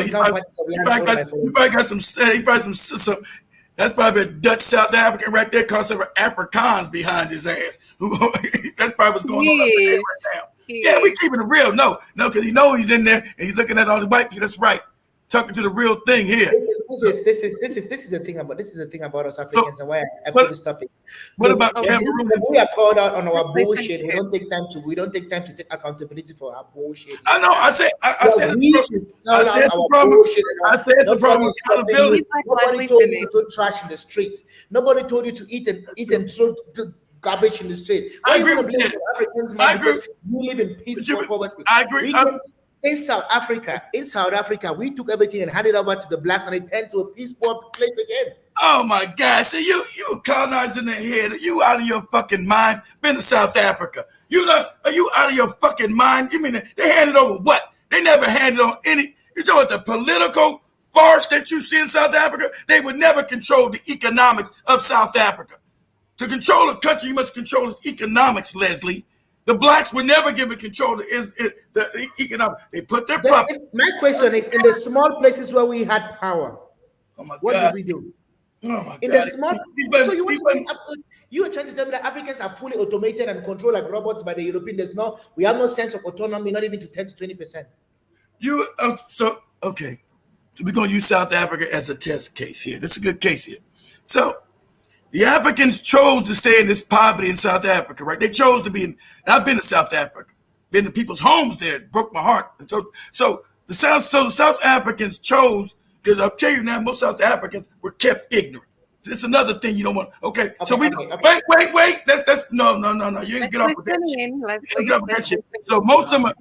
He probably got some. That's probably a Dutch South African right there, called some Afrikaans behind his ass. That's probably what's going on right now. Yeah, we keeping it real. No, because he knows he's in there and he's looking at all the white people. That's right. Talking to the real thing here. This is the thing about us Africans and why I put this topic. What about Cameroon? We are called out on our bullshit. We don't take time to take accountability for our bullshit. I know. I said the problem is accountability. Nobody told you to throw trash in the street. Nobody told you to eat and throw garbage in the street. I agree with that. Africans, man, because you live in peaceful poverty. I agree. In South Africa, we took everything and handed over to the blacks, and it turned to a peaceful place again. Oh my God! So you colonized in the head. You out of your fucking mind? Been to South Africa? Are you out of your fucking mind? You mean they handed over what? They never handed on any. You talking about the political farce that you see in South Africa? They would never control the economics of South Africa. To control a country, you must control its economics, Leslie. The blacks were never given control of the economic. They put their puppet. My question is, in the small places where we had power, what did we do? Oh my in God. the small, so you were trying to tell me that Africans are fully automated and controlled like robots by the Europeans. We have no sense of autonomy, not even to 10 to 20%. Okay. So we're going to use South Africa as a test case here. That's a good case here. So the Africans chose to stay in this poverty in South Africa, right? They chose to be in. I've been to South Africa, been to people's homes there. It broke my heart. So the South Africans chose, because I'll tell you now, most South Africans were kept ignorant. It's another thing you don't want. Okay. So wait. That's no. You didn't get off with that shit. So most of them are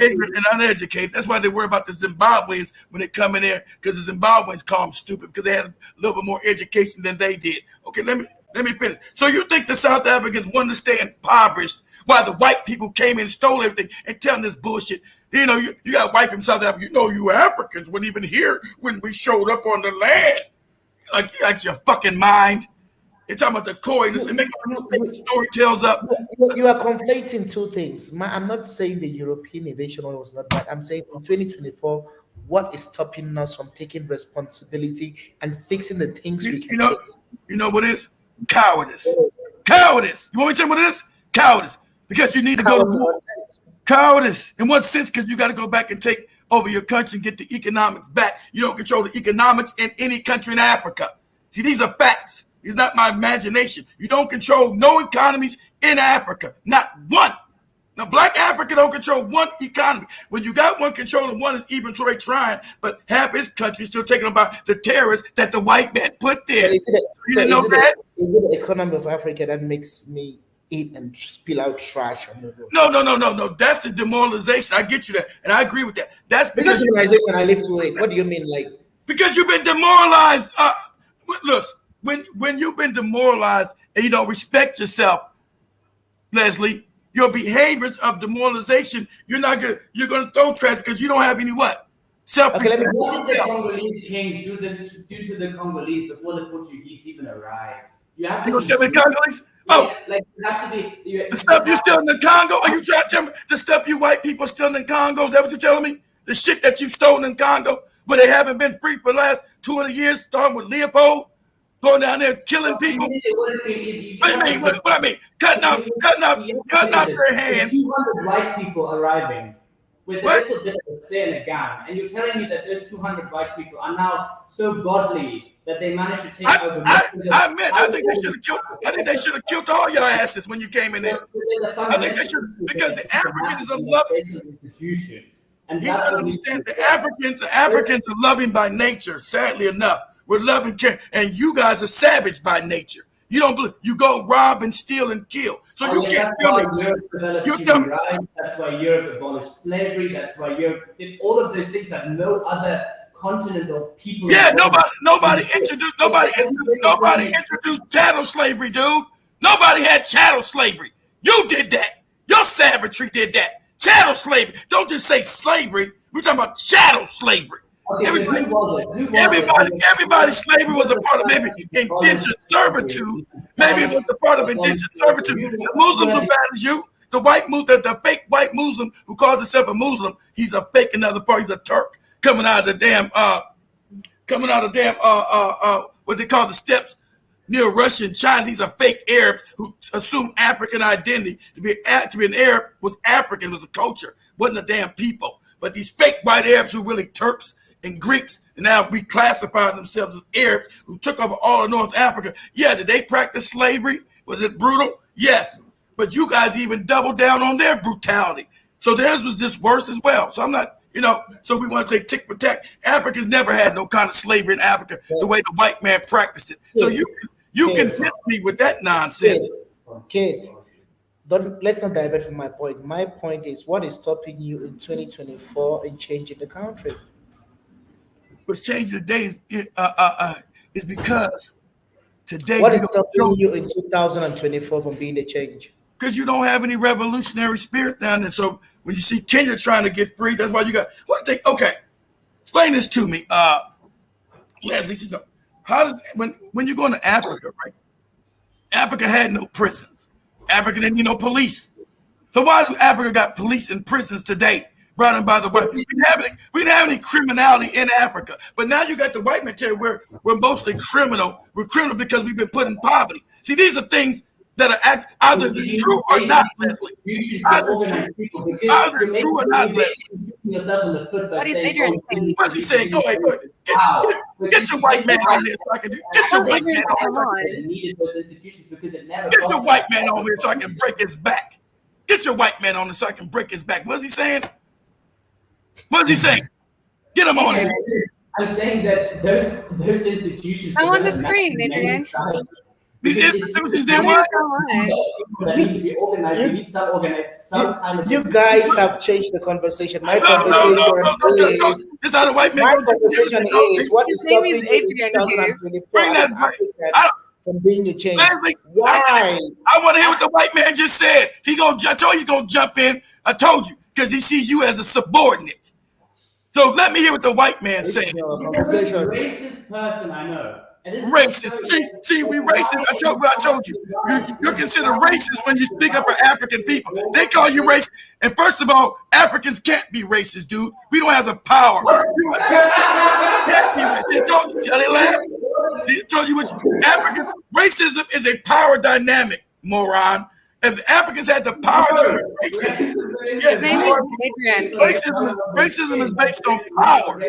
ignorant and uneducated. That's why they worry about the Zimbabweans when they come in there, because the Zimbabweans call them stupid because they had a little bit more education than they did. Okay, let me finish. So you think the South Africans wanted to stay impoverished while the white people came in and stole everything and telling this bullshit? You got white from South Africa. You Africans weren't even here when we showed up on the land. Like, you got your fucking mind. You're talking about the coyness and making story tells up. You are conflating two things. I'm not saying the European invasion was not bad. I'm saying in 2024, what is stopping us from taking responsibility and fixing the things we can fix? You know what it is? Cowardice. Cowardice. You want me to tell you what it is? Cowardice. Because you need to go to war. Cowardice. In what sense? Because you got to go back and take over your country and get the economics back. You don't control the economics in any country in Africa. See, these are facts. It's not my imagination. You don't control no economies in Africa. Not one. Now, Black Africa don't control one economy. When you got one controlling one is even trying, but half his country is still taking about the terrorists that the white man put there. You didn't know that? Is it the economy of Africa that makes me eat and spill out trash on the road? No. That's the demoralization. I get you that, and I agree with that. That's because demoralization. I live through it. What do you mean, like? Because you've been demoralized. Look, when you've been demoralized and you don't respect yourself, Leslie, your behaviors of demoralization, you're gonna throw trash because you don't have any what? Self-respect. What did the Congolese kings do to the Congolese before the Portuguese even arrived? You have to You gonna tell me Congolese? Oh, yeah, like you have to be. the stuff you stealing in Congo? Are you trying to tell me the stuff you white people stealing in Congo? Is that what you're telling me? The shit that you stolen in Congo, where they haven't been free for the last 200 years, starting with Leopold, going down there killing people. What I mean? Cutting out their hands. 200 white people arriving with a little bit of a stay and a gun, and you're telling me that those 200 white people are now so godly that they managed to take over. I think they should have killed all your asses when you came in there. I think they should, because the Africans are loving institutions. And you don't understand, the Africans are loving by nature. Sadly enough, we're loving care, and you guys are savage by nature. You don't believe, you go rob and steal and kill. So you can't feel me. That's why Europe abolished slavery. That's why Europe did all of those things that no other continent or people. Yeah, nobody introduced chattel slavery, dude. Nobody had chattel slavery. You did that. Your savagery did that. Chattel slavery. Don't just say slavery. We're talking about chattel slavery. Okay, everybody's slavery was a part of maybe indentured servitude. Maybe it was a part of indentured servitude. The Muslims are bad as you. The white Muslim, the fake white Muslim who calls himself a Muslim, he's a fake another part. He's a Turk coming out of the damn what they call the steppes near Russia and China. These are fake Arabs who assume African identity. To be an Arab was African, was a culture, wasn't a damn people. But these fake white Arabs who really Turks and Greeks, and now reclassify themselves as Arabs who took over all of North Africa. Yeah, did they practice slavery? Was it brutal? Yes. But you guys even doubled down on their brutality. So theirs was just worse as well. So I'm not, so we want to say tick for tack. Africans never had no kind of slavery in Africa the way the white man practiced it. So you can miss me with that nonsense. Okay. Let's not divert from my point. My point is, what is stopping you in 2024 in changing the country? What's changing today is because today. What is stopping you in 2024 from being a change? Because you don't have any revolutionary spirit down there. So when you see Kenya trying to get free, that's why you got. What do you think? Okay, explain this to me, Leslie. How does when you go into Africa, right? Africa had no prisons. Africa didn't need no police. So why does Africa got police and prisons today? Brought in by the white. We didn't have any criminality in Africa, but now you got the white mentality where we're mostly criminal. We're criminal because we've been put in poverty. See, these are things that are either true or not, Leslie. Either true or not, Leslie. What is Adrian saying? What's he saying? Go ahead. Get your white man on there so I can do. Get your white man on there. Get your white man on here so I can break his back. Get your white man on there so I can break his back. What's he saying? What is he saying? Get him on here. I'm saying that those institutions. I'm on the screen, Adrian. These institutions, they what? That need to be organized. You need some kind of. You guys have changed the conversation. My conversation is. This how the white man. My conversation is what is stopping you in 2024 from being a change. Why? I want to hear what the white man just said. I told you he's gonna jump in. I told you because he sees you as a subordinate. So let me hear what the white man said. Racist person I know. Racist. See, we racist. I told you. You're considered racist when you speak up for African people. They call you racist. And first of all, Africans can't be racist, dude. We don't have the power. Can't be racist. They told you. They laugh. They told you African racism is a power dynamic, moron. If the Africans had the power to be racist, yes, racism is based on power.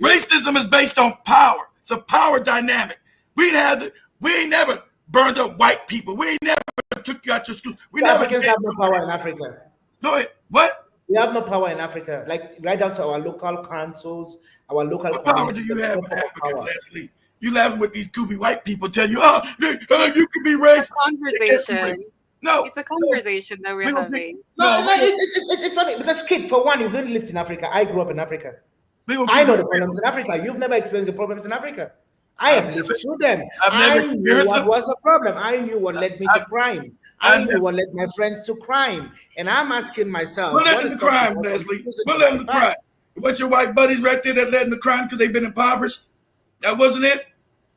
Racism is based on power. It's a power dynamic. We ain't never burned up white people. We ain't never took you out to school. Africans have no power in Africa. Go ahead. What? We have no power in Africa. Like right down to our local councils, our local. What power do you have in Africa, Leslie? You laughing with these goofy white people tell you, you can be racist. Conversation. No, it's a conversation that we're having. It's funny because, kid, for one, you've only lived in Africa. I grew up in Africa. I know the problems in Africa. You've never experienced the problems in Africa. I have lived through them. I knew what was the problem. I knew what led me to crime. I only will let my friends to crime. And I'm asking myself, What led what them is to crime, stopping us from Leslie? using What it led as them a to crime? fact? What your white buddies right there that led them to crime because they've been impoverished? That wasn't it?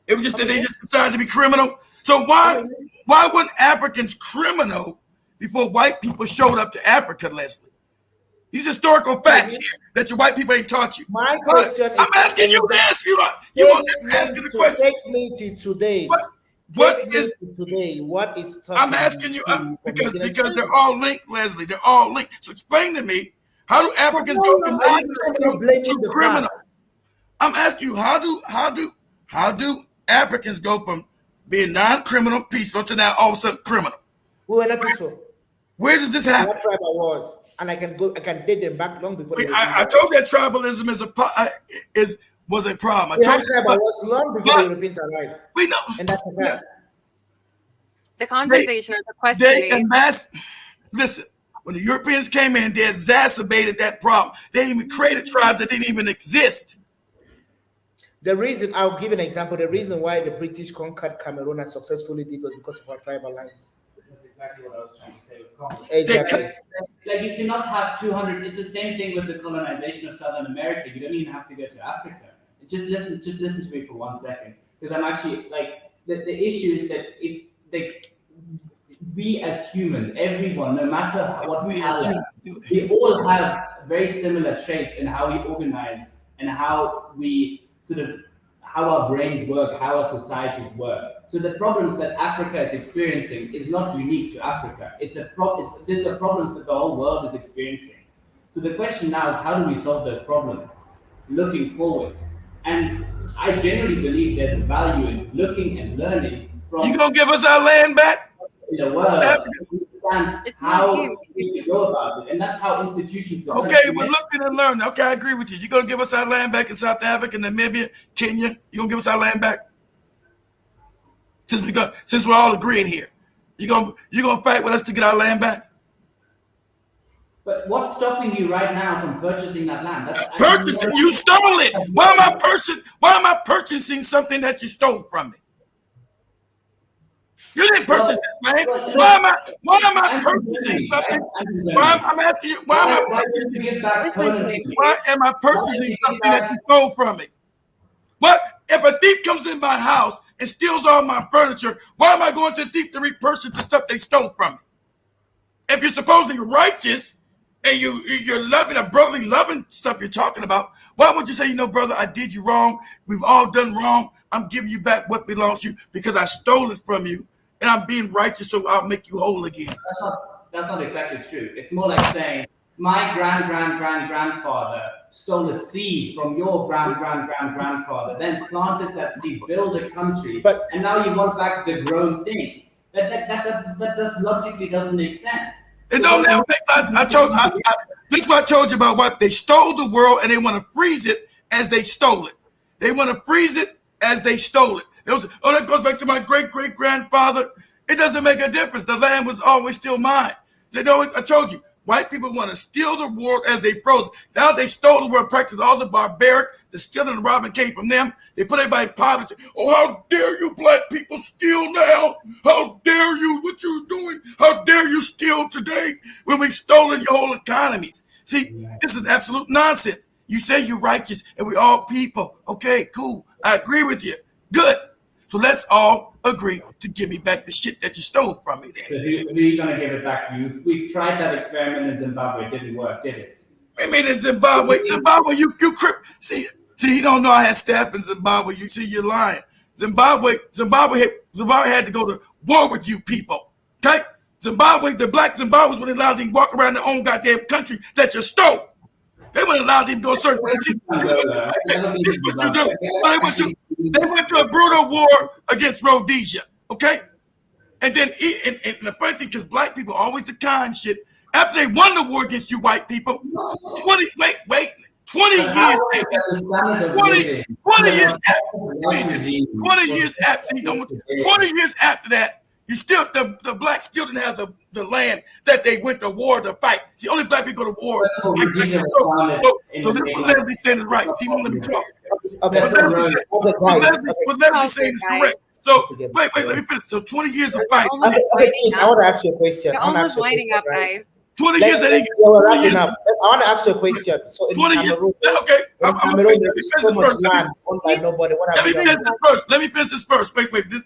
It was just that they just decided to be criminal. So why weren't Africans criminal before white people showed up to Africa, Leslie? These historical facts here that your white people ain't taught you. My question I'm is, asking you to ask you. You want to ask the question? Take me to today. What is today? What is stopping I'm asking you because they're they're all linked, Leslie. They're all linked. So explain to me, how do Africans go from non-criminal to criminal? I'm asking you, how do Africans go from being non-criminal, peaceful, to now all of a sudden criminal? We were not peaceful. Where does this happen? What tribe I was, and I can date them back long before. I told that tribalism was a problem. We had tribal wars long before the Europeans arrived. We know, and that's a fact. The conversation, the question is. Listen, when the Europeans came in, they exacerbated that problem. They even created tribes that didn't even exist. The reason, I'll give an example. The reason why the British conquered Cameroon and successfully did was because of our tribal lines. That's exactly what I was trying to say with Congo. Exactly. Like you cannot have 200. It's the same thing with the colonization of Southern America. You don't even have to go to Africa. Just listen to me for 1 second, because I'm actually like the issue is that if we as humans, everyone, no matter what we all have very similar traits in how we organize and how we how our brains work, how our societies work. So the problems that Africa is experiencing is not unique to Africa. These are problems that the whole world is experiencing. So the question now is, how do we solve those problems? Looking forward. And I genuinely believe there's a value in looking and learning from. You gonna give us our land back? In the world, understand how we go about it, and that's how institutions. Okay, we're looking and learning. Okay, I agree with you. You're gonna give us our land back in South Africa, Namibia, Kenya. You gonna give us our land back? Since we're all agreeing here, you gonna fight with us to get our land back? But what's stopping you right now from purchasing that land? Purchasing? You stole it. Why am I purchasing something that you stole from me? You didn't purchase this land. Why am I purchasing something? I'm asking you. Why am I purchasing something that you stole from me? What if a thief comes in my house and steals all my furniture? Why am I going to the thief to repurchase the stuff they stole from me? If you're supposedly righteous and you're loving a brotherly loving stuff you're talking about, why would you say, brother, I did you wrong. We've all done wrong. I'm giving you back what belongs to you because I stole it from you. And I'm being righteous, so I'll make you whole again. That's not exactly true. It's more like saying, my grandfather stole a seed from your grandfather, then planted that seed, built a country, and now you want back the grown thing. That logically doesn't make sense. It don't never make. This is what I told you about what they stole the world, and they want to freeze it as they stole it. They want to freeze it as they stole it. That goes back to my great-great-grandfather. It doesn't make a difference. The land was always still mine. I told you, white people want to steal the world as they froze it. Now they stole the world, practice all the barbaric, the stealing and robbing came from them. They put everybody in poverty. Oh, how dare you black people steal now? How dare you? What you doing? How dare you steal today when we've stolen your whole economies? See, this is absolute nonsense. You say you're righteous and we all people. Okay, cool. I agree with you. Good. So let's all agree to give me back the shit that you stole from me then. So who are you going to give it back to you? We've tried that experiment in Zimbabwe. It didn't work, did it? I mean, in Zimbabwe, you see, you don't know I had staff in Zimbabwe. You see, you're lying. Zimbabwe had to go to war with you people. Okay? Zimbabwe, the black Zimbabweans wouldn't allow them to walk around their own goddamn country that you stole. They wouldn't allow them to go certain places. They went to a brutal war against Rhodesia, okay? And then, and the funny thing, because black people are always the kind shit. After they won the war against you white people, 20 years after that, you still the blacks still didn't have the land that they went to war to fight. See, only black people go to war. So this what Leslie saying is right. See, let me talk. What Leslie saying is correct. So to get wait, back. let me finish. So 20 years of We're fight, almost Okay, winding I want up. to ask you a question. You're I want to almost ask you a winding question, up, right? guys. 20 years that he We're 20 wrapping years, up. I want to ask you a question. So in 20 years. Cameroon, Okay, in I'm Cameroon, let there me is finish so this much first. land owned by nobody. What have Let you me done finish with this that? first. Let me finish this first. Wait. This.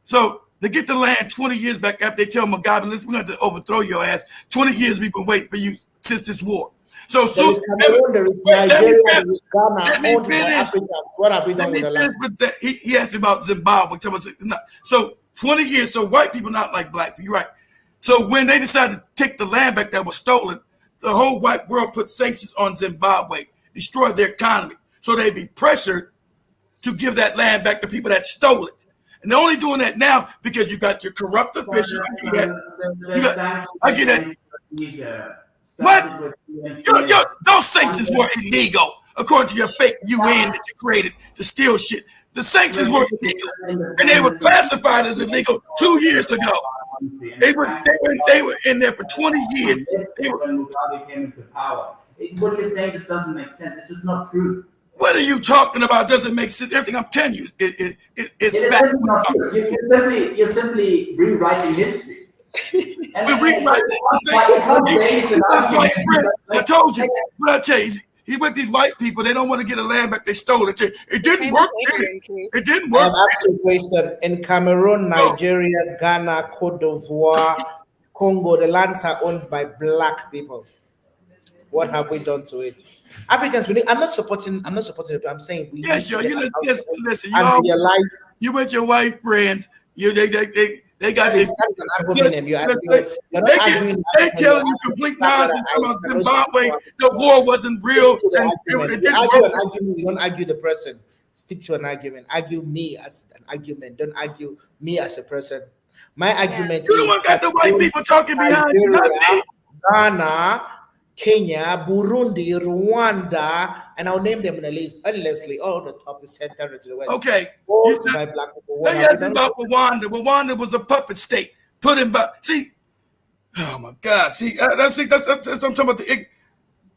So they get the land 20 years back after they tell Mugabe, listen, we're going to overthrow your ass. 20 years we've been waiting for you since this war. So There soon, is Cameroon, there is let me Nigeria, finish. there is Ghana, Let me owned by finish. Africans. What have we Let done me with the finish land? with that. He asked me about Zimbabwe. So 20 years. So white people not like black people. You're right. So when they decided to take the land back that was stolen, the whole white world put sanctions on Zimbabwe, destroyed their economy. So they'd be pressured to give that land back to people that stole it. And they're only doing that now because you got your corrupt officials. I get that. What? Those sanctions were illegal, according to your fake UN that you created to steal shit. The sanctions were illegal, and they were classified as illegal 2 years ago. They were in there for 20 years. When Mugabe came into power, what you're saying just doesn't make sense. It's just not true. What are you talking about? Doesn't make sense. Everything I'm telling you it's fact. Not true. You're simply rewriting history. And I told you. What I tell you, he with these white people. They don't want to get a land back. They stole it. It didn't work. It didn't work. Ask you a question. In Cameroon, Nigeria, Ghana, Cote d'Ivoire, Congo, the lands are owned by black people. What have we done to it? Africans, I'm not supporting it. I'm saying we yes, yo, listen. You with your white friends. They got this. They telling you complete nonsense about Zimbabwe. The war wasn't real. You don't argue the person. Stick to an argument. Argue me as an argument. Don't argue me as a person. My argument you don't got the white people talking behind you. Not me. Ghana, Kenya, Burundi, Rwanda, and I'll name them in the list endlessly, all the top, the center, to the west. Okay. By black people. They asked me about Rwanda. Rwanda was a puppet state. Put him back. See, oh my God. See, that's what I'm talking about.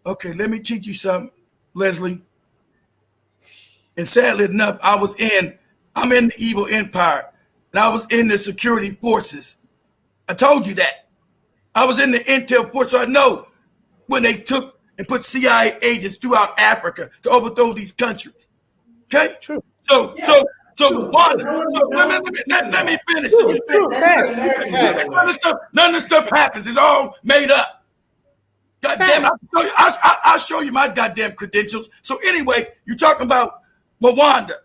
Okay, let me teach you something, Leslie. And sadly enough, I'm in the evil empire, and I was in the security forces. I told you that. I was in the intel force, so I know when they took and put CIA agents throughout Africa to overthrow these countries. Okay? True. So Rwanda. Let me finish. None of the stuff happens. It's all made up. God damn it. I'll show you my goddamn credentials. So anyway, you're talking about Rwanda.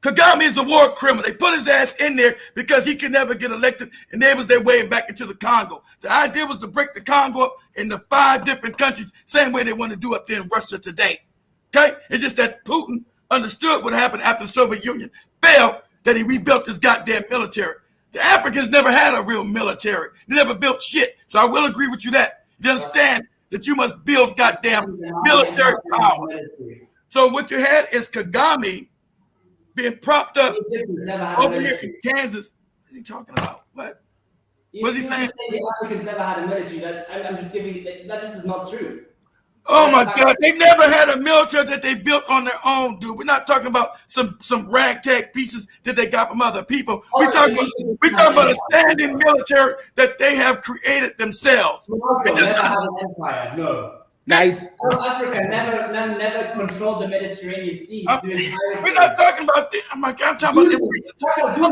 Kagame is a war criminal. They put his ass in there because he could never get elected, and they was their way back into the Congo. The idea was to break the Congo up into 5 different countries, same way they want to do up there in Russia today. Okay? It's just that Putin understood what happened after the Soviet Union fell, that he rebuilt his goddamn military. The Africans never had a real military. They never built shit. So I will agree with you that. You understand that you must build goddamn military power. So what you had is Kagame being propped up over here in Kansas. What's he talking about? What? What's he saying? The Africans never had a military. I'm just giving that just is not true. Oh my God, they never had a military that they built on their own, dude. We're not talking about some ragtag pieces that they got from other people. We're talking about a standing military that they have created themselves. Morocco never had an empire. No. Guys, South Africa never controlled the Mediterranean Sea. We're not talking about this. I'm talking about this.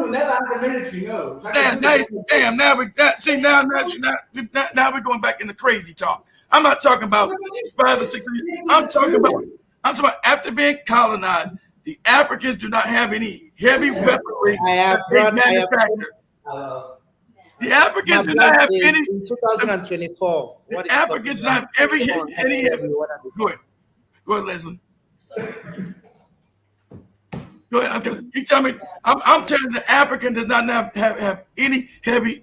Never had a military. No. Damn. Now we're going back into crazy talk. I'm not talking about 5 or 6 years. I'm talking about after being colonized, the Africans do not have any heavy weaponry they manufacture. The Africans do not have any. In 2024, the Africans do not have any heavy. Go ahead, Leslie. Go ahead. You tell me. I'm telling you, the African does not have any heavy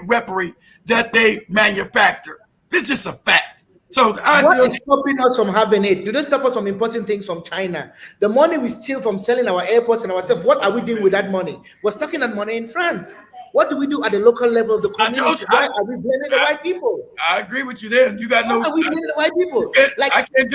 weaponry that they manufacture. This is a fact. So what is stopping us from having it? Do they stop us from importing things from China? The money we steal from selling our airports and ourselves, what are we doing with that money? We're stocking that money in France. What do we do at the local level of the I told community? you, Why are we blaming the white people? I agree with you there. You got no. Why are we blaming the white people? Like I can't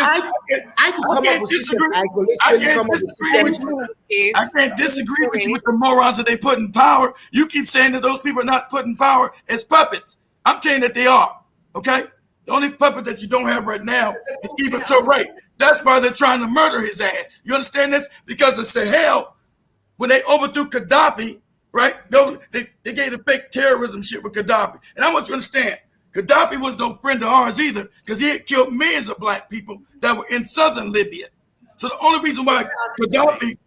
I could come up with system isolation, come up with system. I can't disagree with you with the morons that they put in power. You keep saying that those people are not put in power as puppets. I'm saying that they are. Okay? The only puppet that you don't have right now is Ibn Touré. That's why they're trying to murder his ass. You understand this? Because the Sahel, when they overthrew Gaddafi, right? They gave the fake terrorism shit with Gaddafi. And I want you to understand, Gaddafi was no friend of ours either, because he had killed millions of black people that were in southern Libya. So the only reason why Gaddafi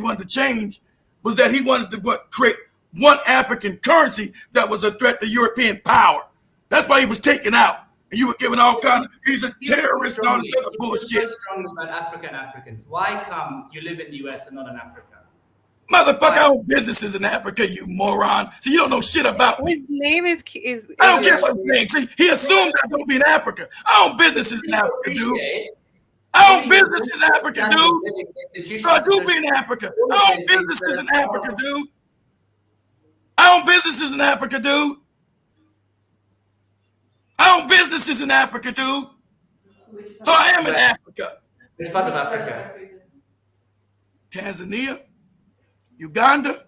wanted to change was that he wanted to create one African currency that was a threat to European power. That's why he was taken out. And you were giving all kinds of, he's a terrorist and all this other bullshit. You're so strong about Africans. Why come you live in the US and not in Africa? Motherfucker, I own businesses in Africa, you moron. So you don't know shit about me. His name is I don't care what his name. See, he assumes I'm gonna be in Africa. I own businesses in Africa, dude. I own businesses in Africa, dude. So I do be in Africa. I own businesses in Africa, dude. I own businesses in Africa, dude. I own businesses in Africa, dude. So I am in Africa. Which part of Africa? Tanzania, Uganda,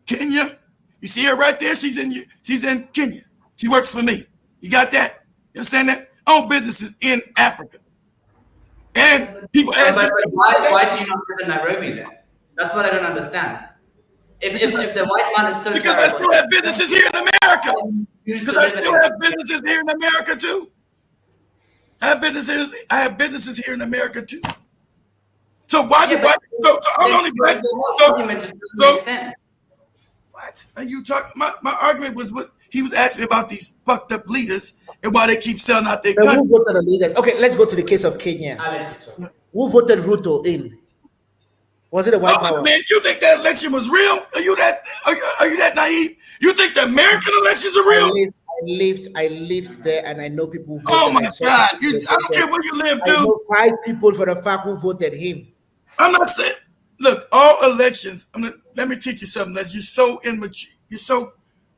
Kenya. You see her right there? She's in Kenya. She works for me. You got that? You understand that? I own businesses in Africa. And people ask me, why do you not live in Nairobi then? That's what I don't understand. If the white man is so because terrible, I still have businesses here in America. Because I still have businesses here in America too. I have businesses here in America too. So why do so I'm only black? What are you talking? My argument was what he was asking me about these fucked up leaders and why they keep selling out their country. Who voted the leaders? Okay, let's go to the case of Kenya. Who voted Ruto in? Was it a white power? Man, you think that election was real? Are you that naive? You think the American elections are real? I lived there, and I know people. Who Oh my God! I don't care where you live, dude. I know 5 people for the fact who voted him. I'm not saying. Look, all elections. Let me teach you something. That you're so immature.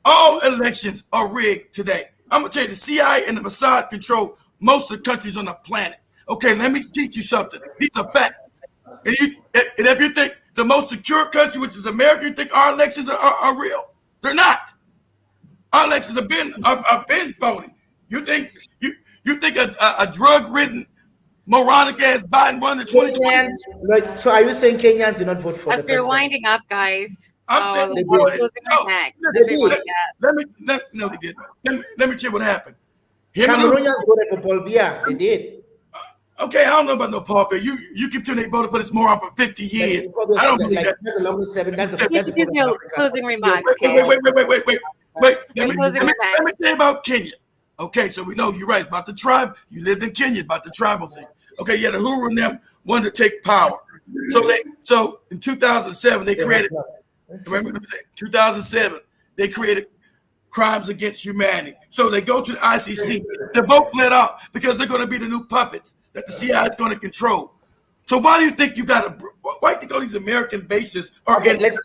All elections are rigged today. I'm gonna tell you, the CIA and the Mossad control most of the countries on the planet. Okay, let me teach you something. These are facts. And if you think the most secure country, which is America, you think our elections are real? They're not. Our elections have been phony. You think a drug-ridden, moronic ass Biden won the 2020? So are you saying Kenyans did not vote for? As we're winding up, guys. I'm saying let me tell you what happened. Cameroonians voted for Paul Biya. They did. Okay, I don't know about no Paul Biya. You keep telling they voted for this moron for 50 years. I don't believe that. That's the longest 7. That's your closing remarks. Wait. Let me tell you about Kenya. Okay, so we know you're right. It's about the tribe. You lived in Kenya, about the tribal thing. Okay, yeah, the Uhuru and them wanted to take power. So in 2007, they created, 2007, they created crimes against humanity. So they go to the ICC. They're both let out because they're going to be the new puppets that the CIA is going to control. So why do you think why do you think all these American bases are? Okay, let's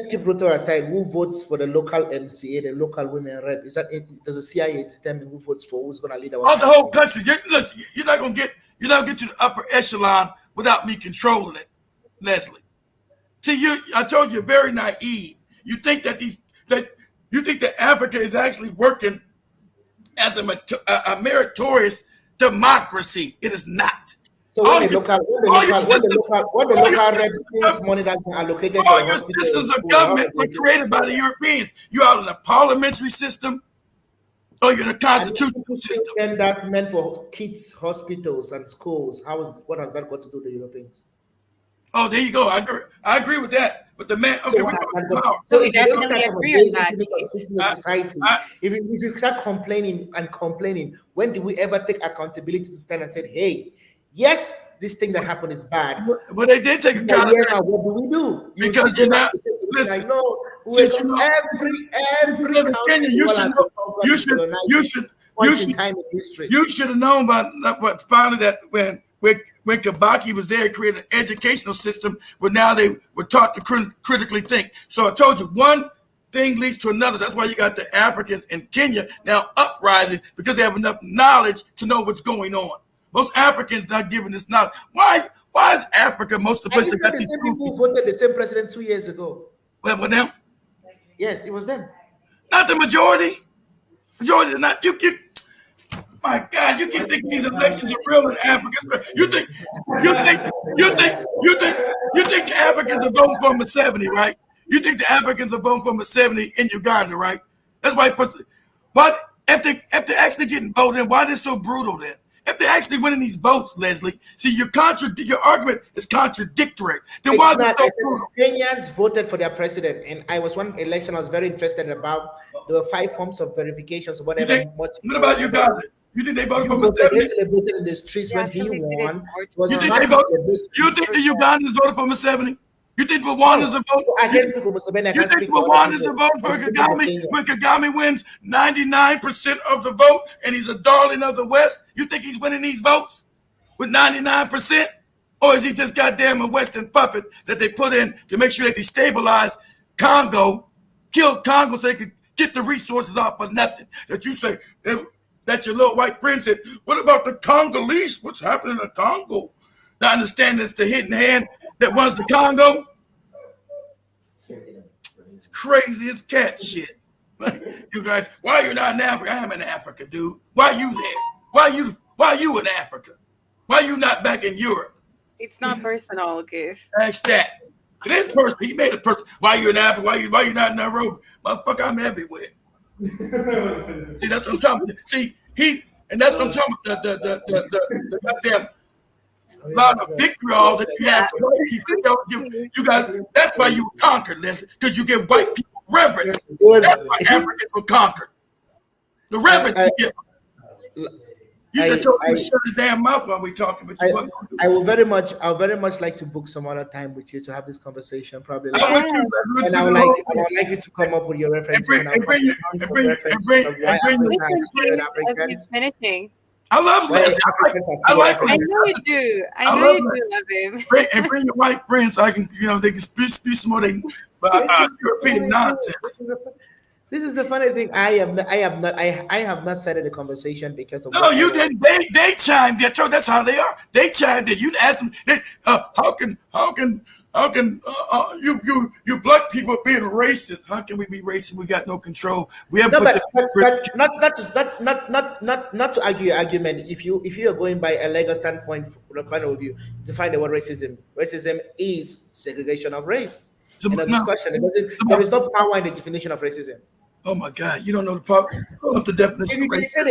keep Ruto aside. Who votes for the local MCA, the local women rep? Does the CIA determine who votes for who's going to lead our the whole country? Listen, you're not going to get to the upper echelon without me controlling it, Leslie. See, I told you, you're very naive. You think that Africa is actually working as a meritorious democracy. It is not. So when the local reps use money that's been allocated all your systems of government were created by the Europeans. You are in the parliamentary system or you're in a constitutional system. And that's meant for kids, hospitals, and schools. What has that got to do with the Europeans? Oh, there you go. I agree with that. But the man, okay, so we definitely agree on that. If you start complaining, when do we ever take accountability to stand and say, hey, yes, this thing that happened is bad. But they did take accountability. What do we do? Because you're not. Listen, every Kenya, you should have known about finally that when when Kibaki was there, he created an educational system where now they were taught to critically think. So I told you, one thing leads to another. That's why you got the Africans in Kenya now uprising, because they have enough knowledge to know what's going on. Most Africans not given this knowledge. Why is Africa most of the places that got the these same people who voted the same president 2 years ago? Well, with them? Yes, it was them. Not the majority. Majority are not. My God, you keep thinking these elections are real in Africa. You think the Africans are voting for Museveni, right? You think the Africans are voting for Museveni in Uganda, right? That's why. What if they actually getting voted in? Why are they so brutal then? If they're actually winning these votes, Leslie, see your argument is contradictory. Then why? Kenyans voted for their president, and I was one election I was very interested about. There were 5 forms of verifications, whatever. What about Uganda? You think they voted for Museveni? They voted in the streets when he won. You think the Ugandans voted for Museveni? You think Rwanda's a vote? I can't speak for Museveni. You think Rwanda's a vote for Kagame when Kagame wins 99% of the vote and he's a darling of the West? You think he's winning these votes with 99%? Or is he just goddamn a Western puppet that they put in to make sure they destabilize Congo, kill Congo so they can get the resources out for nothing? That you say, that your little white friend said, what about the Congolese? What's happening in Congo? Now understand it's the hidden hand that runs the Congo. It's crazy as cat shit. You guys, why are you not in Africa? I am in Africa, dude. Why are you there? Why are you in Africa? Why are you not back in Europe? It's not personal, Keith. That's that. It is personal. He made it personal. Why are you in Africa? Why you not in Nairobi? Motherfucker, I'm everywhere. See, that's what I'm talking about. See, that's what I'm talking about. The goddamn lot of vitriol that you have to you guys, that's why you were conquered, Leslie, because you give white people reverence. That's why Africans were conquered. The reverence you give. You just told me to shut his damn mouth while we talking, but you I would very much like to book some other time with you to have this conversation, probably. And I would like you to come up with your references. I love Leslie. I like him. I know you do. I know you do love him. And bring your white friends so I can, they can spew some more European nonsense. This is the funny thing. I have not started the conversation because of. No, you didn't. They chimed in. That's how they are. They chimed in. You asked them. How can you black people being racist? How can we be racist? We got no control. We have not to argue your argument. If you are going by a legal standpoint, from the point of view, define the word racism. Racism is segregation of race. In a discussion, there is no power in the definition of racism. Oh my God! You don't know the power of the definition of racism.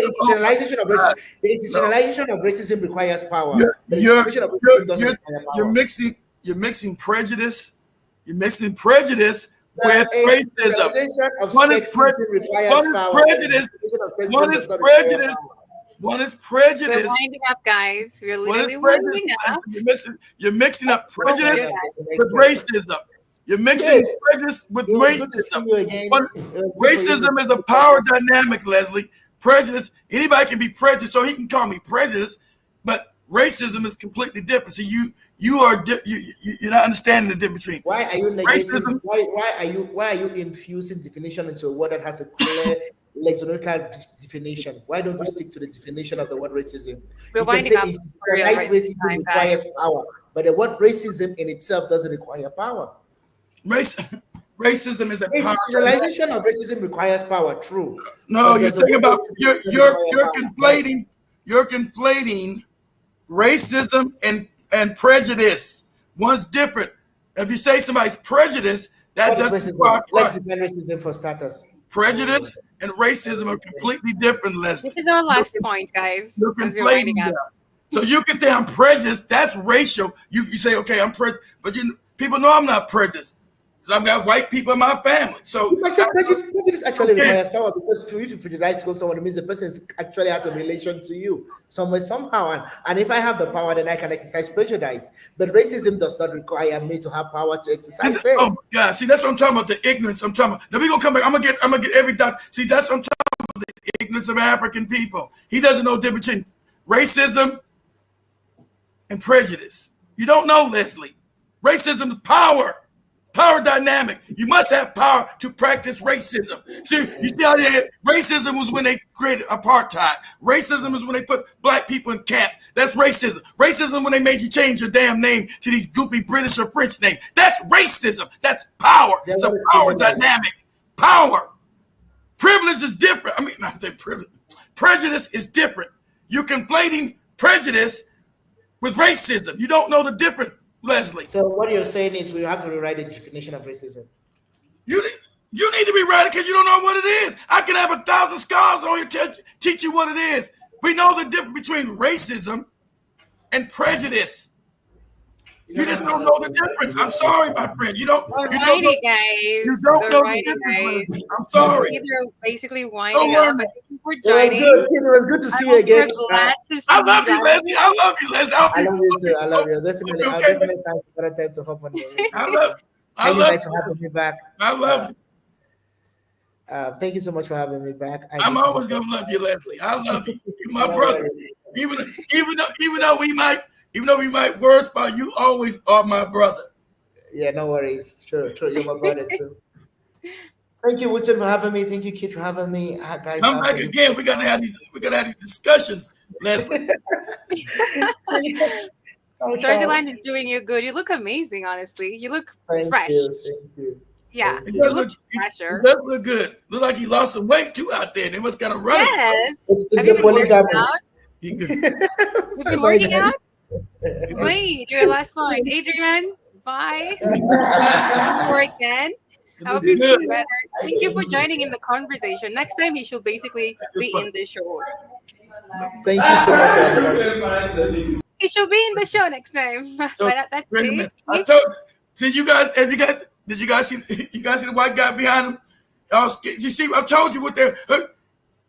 The institutionalization of racism requires power. You're mixing prejudice. You're mixing prejudice with racism. One is prejudice. We're winding up, guys. We're literally winding up. You're mixing up prejudice with racism. You're mixing prejudice with racism. Racism is a power dynamic, Leslie. Prejudice, anybody can be prejudiced, so he can call me prejudiced, but racism is completely different. So you're not understanding the difference between. Why are you negating? Why are you infusing definition into a word that has a clear lexical definition? Why don't we stick to the definition of the word racism? We're winding up. Racism requires power, but the word racism in itself doesn't require power. Racism is a power. Institutionalization of racism requires power. True. No, you're thinking about you're conflating racism and prejudice. One's different. If you say somebody's prejudiced, that doesn't require. Let's define racism for starters. Prejudice and racism are completely different, Leslie. This is our last point, guys. You're conflating them. So you can say I'm prejudiced. That's racial. You say, okay, I'm prejudiced, but people know I'm not prejudiced. I've got white people in my family. So prejudice actually requires power, because for you to prejudice someone, it means the person actually has a relation to you somehow. And if I have the power, then I can exercise prejudice. But racism does not require me to have power to exercise it. Oh my God! See, that's what I'm talking about. The ignorance. I'm talking about. Now we're gonna come back. I'm gonna get every doctor. See, that's what I'm talking about. The ignorance of African people. He doesn't know the difference between racism and prejudice. You don't know, Leslie. Racism is power. Power dynamic. You must have power to practice racism. See, you see how they had racism was when they created apartheid. Racism is when they put black people in camps. That's racism. Racism when they made you change your damn name to these goofy British or French names. That's racism. That's power. It's a power dynamic. Power. Privilege is different. I mean, not saying privilege. Prejudice is different. You're conflating prejudice with racism. You don't know the difference, Leslie. So what you're saying is we have to rewrite the definition of racism. You need to be right because you don't know what it is. I can have 1,000 scholars on here teach you what it is. We know the difference between racism and prejudice. You just don't know the difference. I'm sorry, my friend. You don't know the difference. I'm sorry. You're basically winding up. Thank you for joining. It was good to see you again. I love you, Leslie. I love you, Leslie. I love you too. I love you. Definitely. I'll definitely find some other time to hop on the I love Thank you guys for having me back. I love you. Thank you so much for having me back. I'm always gonna love you, Leslie. I love you. You're my brother. Even though we might worse, but you always are my brother. Yeah, no worries. True. You're my brother too. Thank you, Woodson, for having me. Thank you, Kid, for having me. Guys, come back again. We gotta have these discussions, Leslie. Swaziland is doing you good. You look amazing, honestly. You look fresh. Thank you. Yeah, It you look fresher. does look good. Look like he lost some weight too out there. They must kind of run. Yes. It's Have you the been working polygamy. out? You've been working out? Wait, your last point. Adrian, bye. Or again. I hope you feel better. Thank you for joining in the conversation. Next time, you should basically be in the show. Thank you so much, everyone. He should be in the show next time. But that's it. I told see you guys. Did you guys see the white guy behind him? You see, I told you what they're.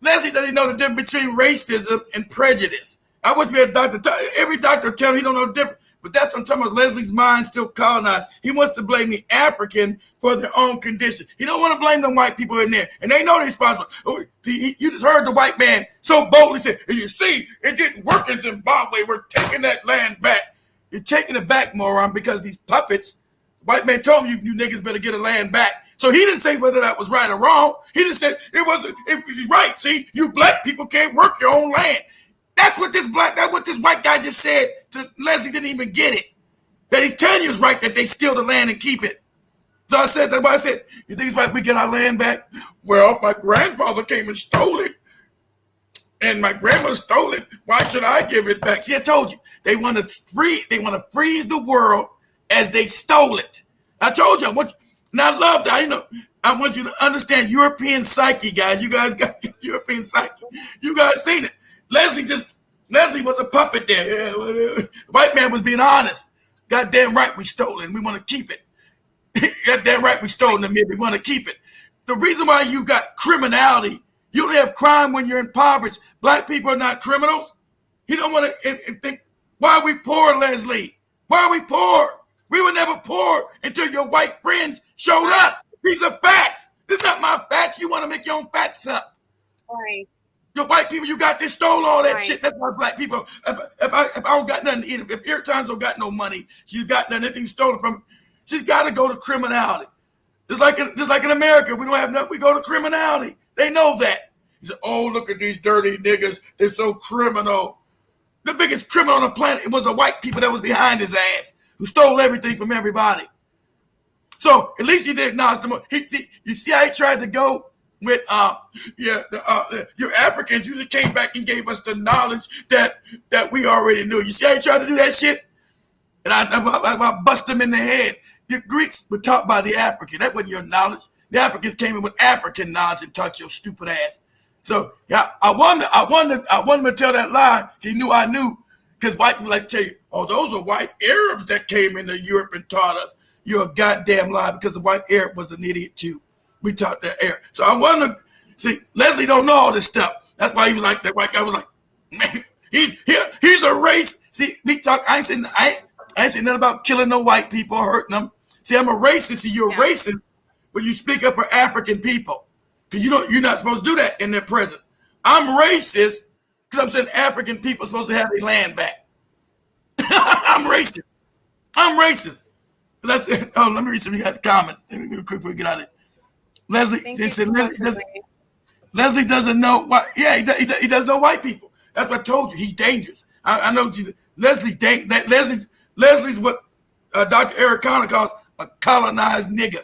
Leslie doesn't know the difference between racism and prejudice. I wish we had a doctor. Every doctor tell him he don't know the difference. But that's what I'm talking about. Leslie's mind still colonized. He wants to blame the African for their own condition. He don't want to blame the white people in there. And they know they're responsible. Oh, you just heard the white man so boldly say, you see, it didn't work in Zimbabwe. We're taking that land back. You're taking it back, moron, because these puppets, white man told you niggas better get a land back. So he didn't say whether that was right or wrong. He just said it was right. See, you black people can't work your own land. That's what this white guy just said to Leslie. Didn't even get it. That he's telling you is right that they steal the land and keep it. So I said, that's why I said, you think it's right we get our land back? Well, my grandfather came and stole it. And my grandma stole it. Why should I give it back? See, I told you. They want to freeze the world as they stole it. I told you, and I love that. I want you to understand European psyche, guys. You guys got European psyche. You guys seen it. Leslie was a puppet there. Yeah, the white man was being honest. Goddamn right we stole it and we want to keep it. Goddamn right we stole it and we want to keep it. The reason why you got criminality, you don't have crime when you're impoverished. Black people are not criminals. You don't want to think, why are we poor, Leslie? Why are we poor? We were never poor until your white friends showed up. These are facts. This is not my facts. You want to make your own facts up. Right. Your white people, you got this, stole all that shit. That's why black people, if I don't got nothing to eat, if Ear Times don't got no money, she's got nothing, anything stolen from, she's got to go to criminality. Just like in America, we don't have nothing, we go to criminality. They know that. He said, oh, look at these dirty niggas. They're so criminal. The biggest criminal on the planet, it was the white people that was behind his ass, who stole everything from everybody. So at least he did acknowledge the money. You see how he tried to go with your Africans. You just came back and gave us the knowledge that we already knew. You see how he tried to do that shit? And I bust them in the head. The Greeks were taught by the African. That wasn't your knowledge. The Africans came in with African knowledge and taught your stupid ass. So yeah, I wanted to tell that lie. He knew I knew, because white people like to tell you, oh, those are white Arabs that came into Europe and taught us. You're a goddamn lie, because the white Arab was an idiot too. We taught that Arab. So I wanted to see, Leslie don't know all this stuff. That's why he was like, that white guy was like, man, he's a race. See, we talk. I ain't saying nothing about killing no white people or hurting them. See, I'm a racist. See, you're a racist when you speak up for African people, because you're not supposed to do that in their presence. I'm racist because I'm saying African people are supposed to have their land back. I'm racist. I'm racist. That's it. Oh, let me read some of you guys' comments. Let me quick before we get out of it. Leslie, Thank they you said so much, Leslie doesn't know why. Yeah, he doesn't know white people. That's what I told you. He's dangerous. I know Leslie's what Dr. Eric Connor calls a colonized nigga.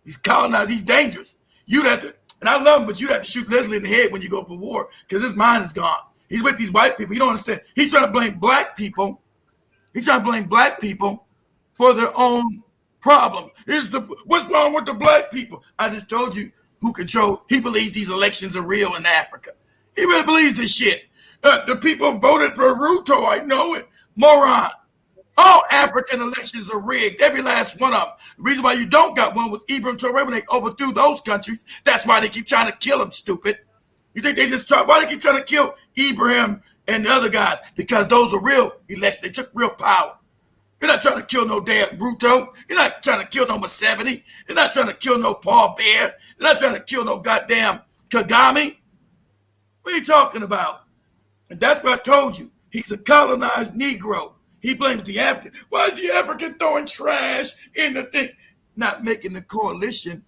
He's colonized. He's dangerous. You'd have to, and I love him, but you'd have to shoot Leslie in the head when you go for war because his mind is gone. He's with these white people. You don't understand. He's trying to blame black people. He's trying to blame black people for their own problem. What's wrong with the black people? I just told you who control. He believes these elections are real in Africa. He really believes this shit. The people voted for Ruto. I know it. Moron. All African elections are rigged. Every last one of them. The reason why you don't got one was Ibrahim Traoré when they overthrew those countries. That's why they keep trying to kill him, stupid. You think they just try? Why they keep trying to kill Ibrahim and the other guys? Because those are real elections. They took real power. You're not trying to kill no damn Ruto. You're not trying to kill no Museveni. You're not trying to kill no Paul Bear. You're not trying to kill no goddamn Kagame. What are you talking about? And that's what I told you. He's a colonized Negro. He blames the African. Why is the African throwing trash in the thing? Not making the coalition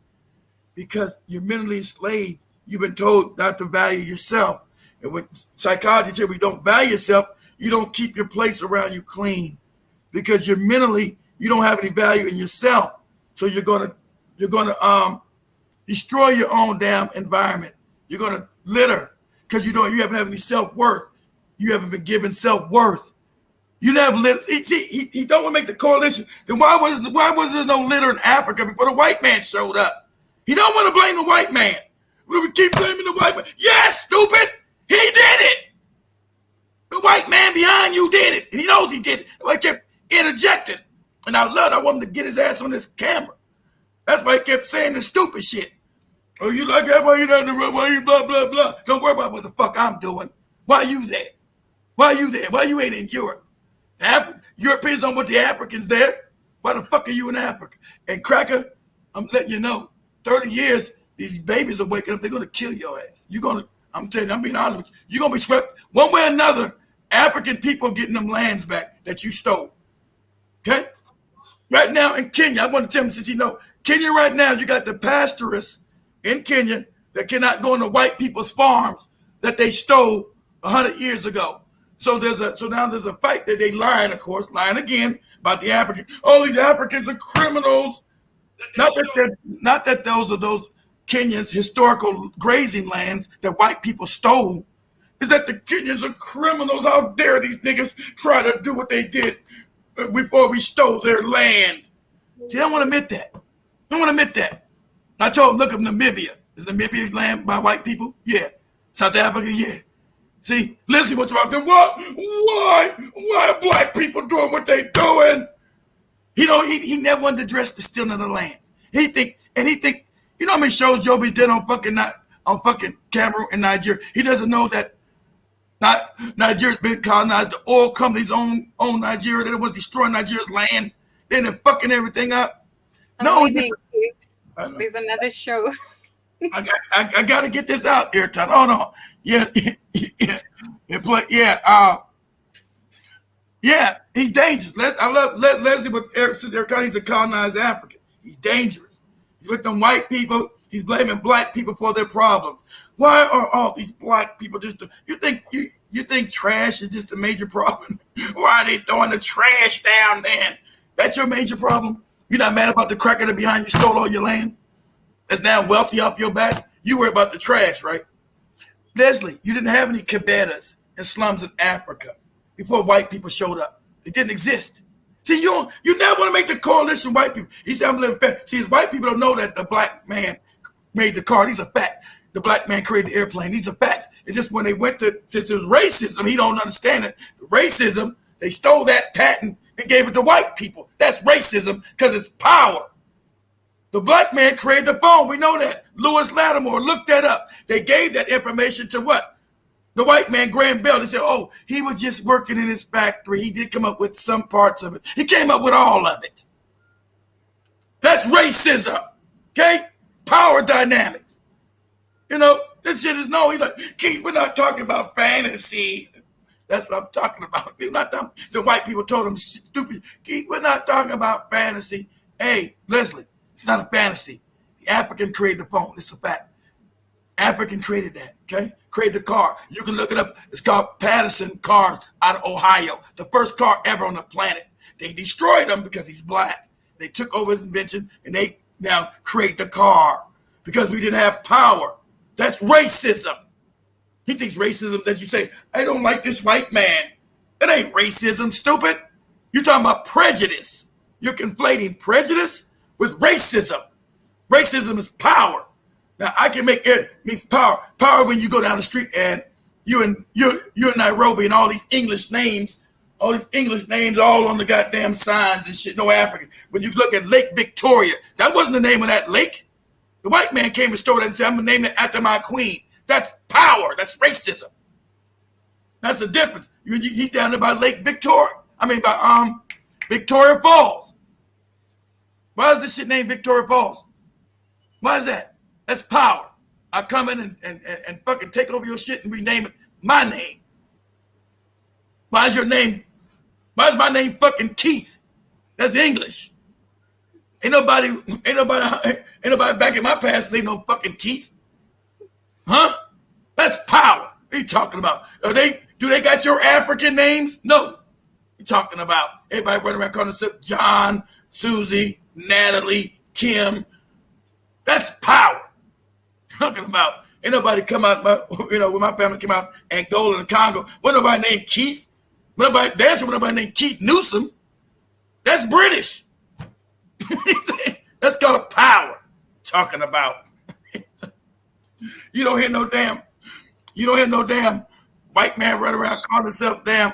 because you're mentally enslaved. You've been told not to value yourself. And when psychology says we don't value yourself, you don't keep your place around you clean because you don't have any value in yourself. So you're gonna destroy your own damn environment. You're gonna litter because you haven't have any self-worth. You haven't been given self-worth. You never litter. He don't want to make the coalition. Then why was there no litter in Africa before the white man showed up? He don't want to blame the white man. We keep blaming the white man. Yes, stupid. He did it. The white man behind you did it. And he knows he did it. I kept interjecting. And I want him to get his ass on this camera. That's why he kept saying the stupid shit. Oh, you like that? Why you not in the room? Why you blah, blah, blah? Don't worry about what the fuck I'm doing. Why you there? Why you there? Why you ain't in Europe? Europeans don't want the Africans there. Why the fuck are you in Africa? And Cracker, I'm letting you know, 30 years, these babies are waking up. They're going to kill your ass. I'm telling you, I'm being honest with you. You're going to be swept one way or another. African people getting them lands back that you stole. Okay? Right now in Kenya, I want to tell you, since you know, Kenya right now, you got the pastoralists in Kenya that cannot go into white people's farms that they stole 100 years ago. So now there's a fight that they lying again about the Africans. All these Africans are criminals. Not that those are those Kenyans' historical grazing lands that white people stole. Is that the Kenyans are criminals? How dare these niggas try to do what they did before we stole their land? See, I don't want to admit that. I told them, look at Namibia. Is Namibia land by white people? Yeah. South Africa? Yeah. See, Leslie wants to talk them. What? Why are black people doing what they doing? He never wanted to address the stealing of the lands. He think, you know how many shows Joby did on fucking Cameroon and Nigeria? He doesn't know that Nigeria's been colonized. The oil companies own Nigeria. They was destroying Nigeria's land. Then they're fucking everything up. There's another show. I got to get this out there, Todd. Hold on. Yeah, he's dangerous. I love Leslie, but since Eric Connie, he's a colonized African. He's dangerous. He's with them white people. He's blaming black people for their problems. Why are all these black people just? You think trash is just a major problem? Why are they throwing the trash down then? That's your major problem. You're not mad about the cracker that behind you stole all your land? That's now wealthy off your back. You worry about the trash, right? Leslie, you didn't have any cabanas and slums in Africa before white people showed up. They didn't exist. See, you never want to make the coalition white people. He said, I'm living fast. See, white people don't know that the black man made the car. These are facts. The black man created the airplane. These are facts. It's just when they went to, since it was racism, he don't understand it. Racism, they stole that patent and gave it to white people. That's racism because it's power. The black man created the phone. We know that. Lewis Lattimore, look that up. They gave that information to what? The white man, Graham Bell. They said, oh, he was just working in his factory. He did come up with some parts of it. He came up with all of it. That's racism. Okay? Power dynamics. You know, this shit is no. He's like, Keith, we're not talking about fantasy. That's what I'm talking about. We're not talking, the white people told them stupid. Keith, we're not talking about fantasy. Hey, Leslie, it's not a fantasy. The African created the phone. It's a fact. African created that, okay? Created the car. You can look it up. It's called Patterson Cars out of Ohio. The first car ever on the planet. They destroyed him because he's black. They took over his invention and they now create the car because we didn't have power. That's racism. He thinks racism that you say, I don't like this white man. That ain't racism, stupid. You're talking about prejudice. You're conflating prejudice with racism. Racism is power. Now I can make it means power. Power when you go down the street and you're in Nairobi and all these English names all on the goddamn signs and shit, no African. When you look at Lake Victoria, that wasn't the name of that lake. The white man came and stole that and said, I'm gonna name it after my queen. That's power. That's racism. That's the difference. He's down there by Lake Victoria. By Victoria Falls. Why is this shit named Victoria Falls? Why is that? That's power. I come in and fucking take over your shit and rename it my name. Why is my name fucking Keith? That's English. Ain't nobody back in my past named no fucking Keith. Huh? That's power. What are you talking about? Do they got your African names? No. You're talking about everybody running around calling themselves John, Susie, Natalie, Kim. That's power. Talking about ain't nobody come out, when my family came out Angola and Congo, wasn't nobody named Keith. Wasn't nobody named Keith Newsom. That's British. That's called power. Talking about. You don't hear no damn white man running around calling himself damn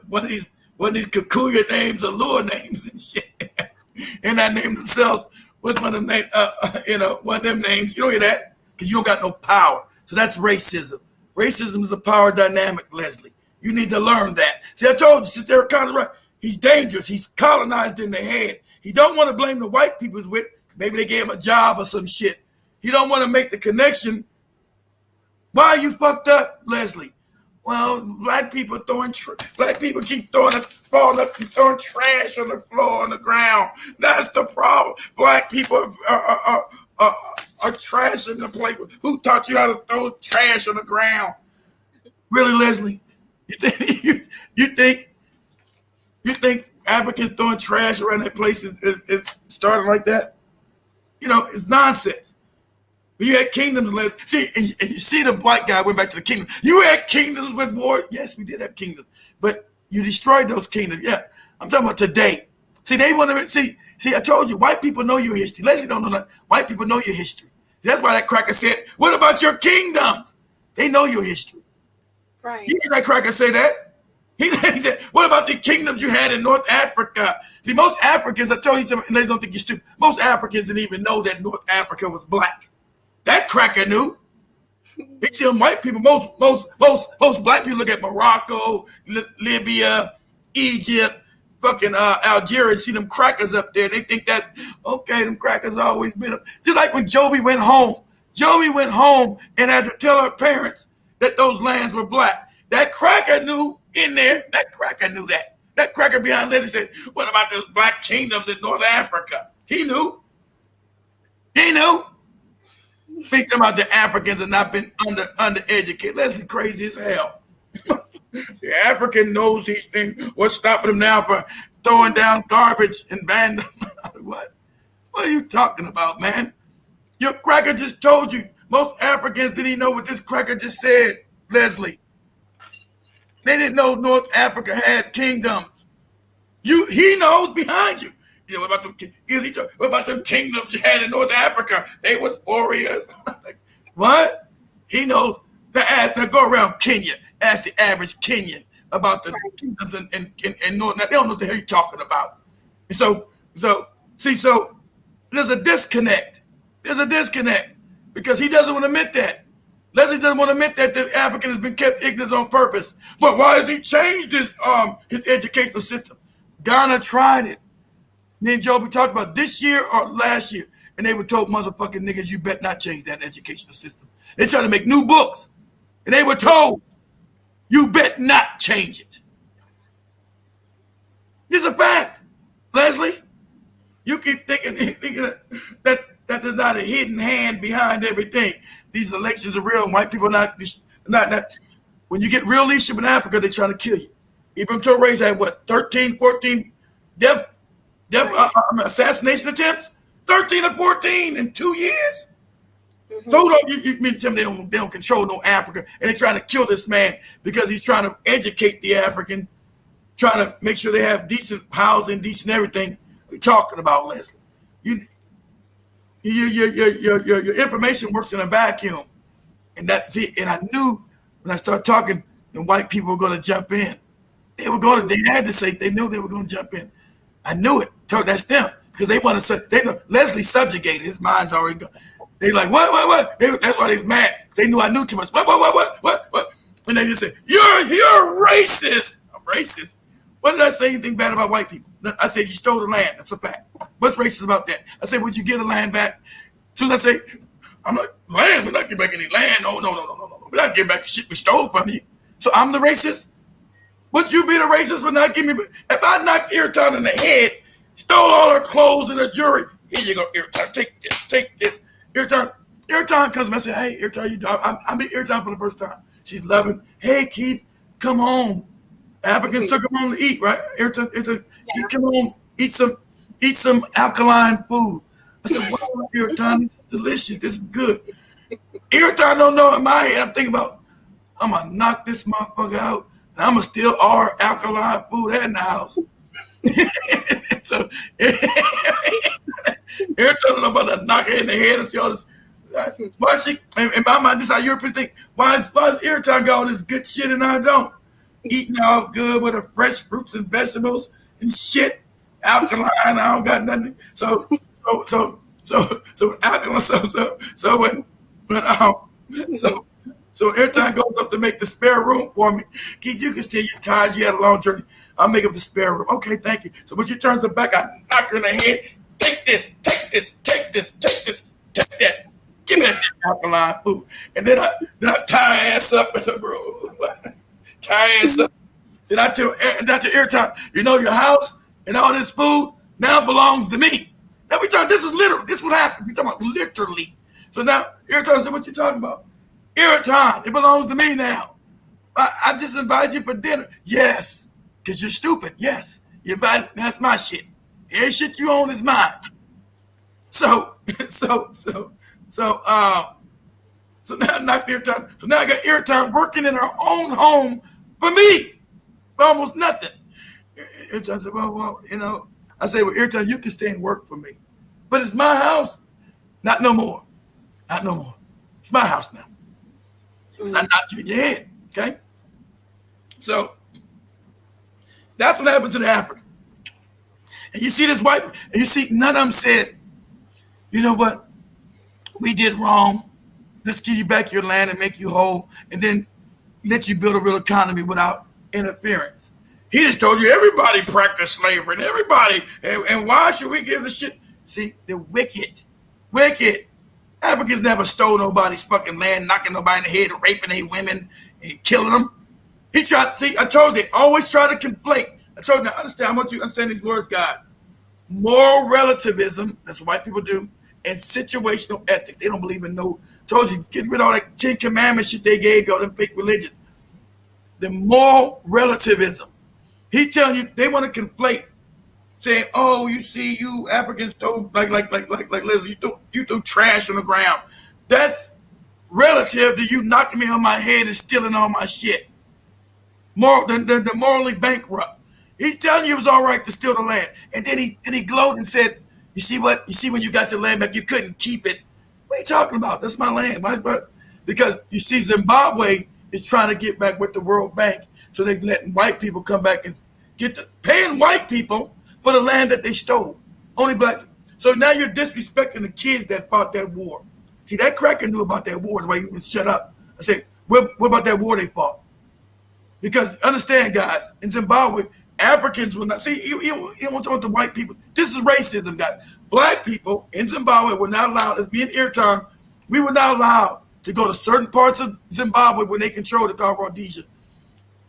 one of these Kikuyu names or Lure names and shit. And that name themselves was one of them names, one of them names. You don't hear that because you don't got no power. So that's racism. Racism is a power dynamic, Leslie. You need to learn that. See, I told you, Sister Erica's right. He's dangerous. He's colonized in the head. He don't want to blame the white people's with. Maybe they gave him a job or some shit. He don't want to make the connection. Why are you fucked up, Leslie? Well, black people keep falling up and throwing trash on the floor, on the ground. That's the problem. Black people are trashing the place. Who taught you how to throw trash on the ground? Really, Leslie? You think Africans throwing trash around that place is starting like that? It's nonsense. You had kingdoms, and you see the white guy went back to the kingdom. You had kingdoms with war. Yes, we did have kingdoms, but you destroyed those kingdoms. Yeah, I'm talking about today. See, they want to see. I told you, white people know your history. Leslie don't know that. White people know your history. That's why that cracker said, "What about your kingdoms?" They know your history. Right. You hear that cracker say that? He said, "What about the kingdoms you had in North Africa?" See, most Africans, I told you something, and they don't think you're stupid. Most Africans didn't even know that North Africa was black. That cracker knew. They see them white people. Most black people look at Morocco, Libya, Egypt, fucking Algeria. See them crackers up there. They think that's okay. Them crackers always been up. Just like when Jovi went home. Jovi went home and had to tell her parents that those lands were black. That cracker knew in there. That cracker knew that. That cracker behind Leslie said, "What about those black kingdoms in North Africa?" He knew. He knew. Think about the Africans have not been undereducated. Leslie crazy as hell. The African knows these things. What's stopping them now from throwing down garbage and vandalism? What are you talking about, man? Your cracker just told you. Most Africans didn't even know what this cracker just said, Leslie. They didn't know North Africa had kingdoms. He knows behind you. Yeah, what about them kingdoms you had in North Africa? They was warriors. What? He knows. Now go around Kenya. Ask the average Kenyan about the kingdoms in North. Now, they don't know what the hell you're talking about. And so there's a disconnect. There's a disconnect because he doesn't want to admit that. Leslie doesn't want to admit that the African has been kept ignorant on purpose. But why has he changed his educational system? Ghana tried it. Me and Joe, we talked about this year or last year, and they were told motherfucking niggas, you bet not change that educational system. They try to make new books. And they were told, you bet not change it. It's a fact, Leslie. You keep thinking that there's not a hidden hand behind everything. These elections are real. White people not. When you get real leadership in Africa, they're trying to kill you. Ibram Touré's had what, 13, 14 assassination attempts? 13 or 14 in 2 years? Mm-hmm. So you mean to tell me they don't control no Africa, and they're trying to kill this man because he's trying to educate the Africans, trying to make sure they have decent housing, decent everything. What are you talking about, Leslie? Your information works in a vacuum, and that's it. And I knew when I started talking, the white people were going to jump in. They had to say, they knew they were going to jump in. I knew it. That's them, because they want to. They know Leslie subjugated. His mind's already gone. They like what? That's why they was mad. They knew I knew too much. What? And they just said, you're racist. I'm racist. What did I say anything bad about white people? I said, you stole the land. That's a fact. What's racist about that? I said, would you give the land back? As soon as I say, I'm like, land? We're not giving back any land. No. We're not giving back the shit we stole from you. So I'm the racist? Would you be the racist for not giving me? If I knocked Ayrton in the head, stole all her clothes and her jewelry, here you go, Ayrton, take this. Ayrton comes and I say, hey, Ayrton, I meet Ayrton for the first time. She's loving, hey, Keith, come home. Africans took him home to eat, right? Ayrton, he come home, eat some alkaline food. I said, wow, Ayrton, this is delicious. This is good. Ayrton don't know in my head, I'm thinking about, I'm going to knock this motherfucker out, and I'm going to steal all her alkaline food in the house. So, Ayrton don't know about to knock her in the head and see all this. Why she, in my mind, this is how Europeans think, why is Ayrton got all this good shit and I don't? Eating all good with her fresh fruits and vegetables and shit. Alkaline, I don't got nothing. So alkaline. So every time goes up to make the spare room for me. Keith, you can still your ties. You had a long journey. I'll make up the spare room. Okay, thank you. So when she turns her back, I knock her in the head. Take this, take that. Give me that alkaline food. And then I tie her ass up in the room. Tie her ass up. Then I tell Ayrton, you know your house and all this food now belongs to me. Now this is literal. This is what happened. We're talking about literally. So now Ayrton said, what you talking about? Ayrton, it belongs to me now. I just invited you for dinner. Yes, because you're stupid. Yes, you invited. That's my shit. Every shit you own is mine. So now I knocked Ayrton. So now I got Ayrton working in her own home for me, for almost nothing. Ayrton said, well, I say, well, Ayrton, you can stay and work for me, but it's my house. Not no more. It's my house now. So I knocked you in your head, okay? So that's what happened to the African. And you see this white, and you see none of them said, you know what? We did wrong. Let's give you back your land and make you whole, and then let you build a real economy without interference. He just told you everybody practiced slavery and everybody, and why should we give the shit? See, they're wicked. Africans never stole nobody's fucking land, knocking nobody in the head, raping their women, and killing them. He tried. See, I told you, always try to conflate. I told you, understand. I want you to understand these words, guys. Moral relativism, that's what white people do, and situational ethics. They don't believe in no. Told you, get rid of all that 10 Commandments shit they gave you, all them fake religions. The moral relativism. He's telling you they want to conflate, saying, "Oh, you see, you Africans throw like Leslie, you throw trash on the ground." That's relative to you knocking me on my head and stealing all my shit. The morally bankrupt. He's telling you it was all right to steal the land, and then he glowed and said, "You see what? You see when you got your land back, you couldn't keep it. What are you talking about? That's my land." Because you see, Zimbabwe is trying to get back with the World Bank. So they're letting white people come back and paying white people for the land that they stole. Only black. So now you're disrespecting the kids that fought that war. See, that cracker knew about that war. That's why he was shut up. I said, what about that war they fought? Because understand, guys, in Zimbabwe, Africans will not see. You don't want to talk to white people. This is racism, guys. Black people in Zimbabwe were not allowed. As me and Ayrton, we were not allowed to go to certain parts of Zimbabwe when they control the called Rhodesia.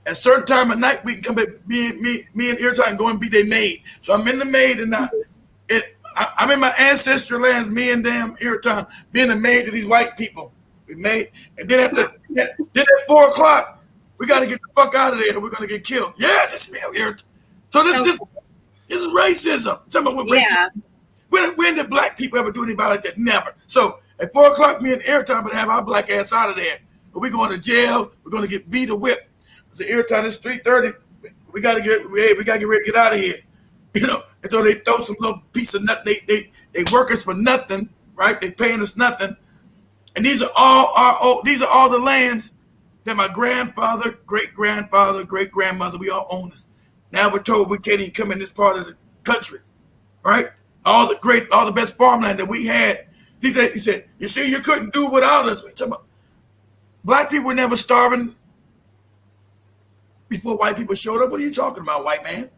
At a certain time of night, we can come back, me and Airtime and go and be their maid. So I'm in the maid and I'm in my ancestral lands, me and damn Airtime, being a maid to these white people. We made, and then at 4 o'clock, we got to get the fuck out of there. We're going to get killed. Yeah, this is me here. So this is racism. Tell me what racism. When did black people ever do anybody like that? Never. So at 4 o'clock, me and Airtime would have our black ass out of there. But we're going to jail. We're going to get beat or whipped. So Airtime, it's 3:30. We got to get ready to get out of here. You know, and so they throw some little piece of nothing. They work us for nothing, right? They paying us nothing. And these are all the lands that my grandfather, great-grandfather, great-grandmother, we all own this. Now we're told we can't even come in this part of the country, right? All the best farmland that we had. He said, you see, you couldn't do without us. Black people were never starving before white people showed up. What are you talking about, white man?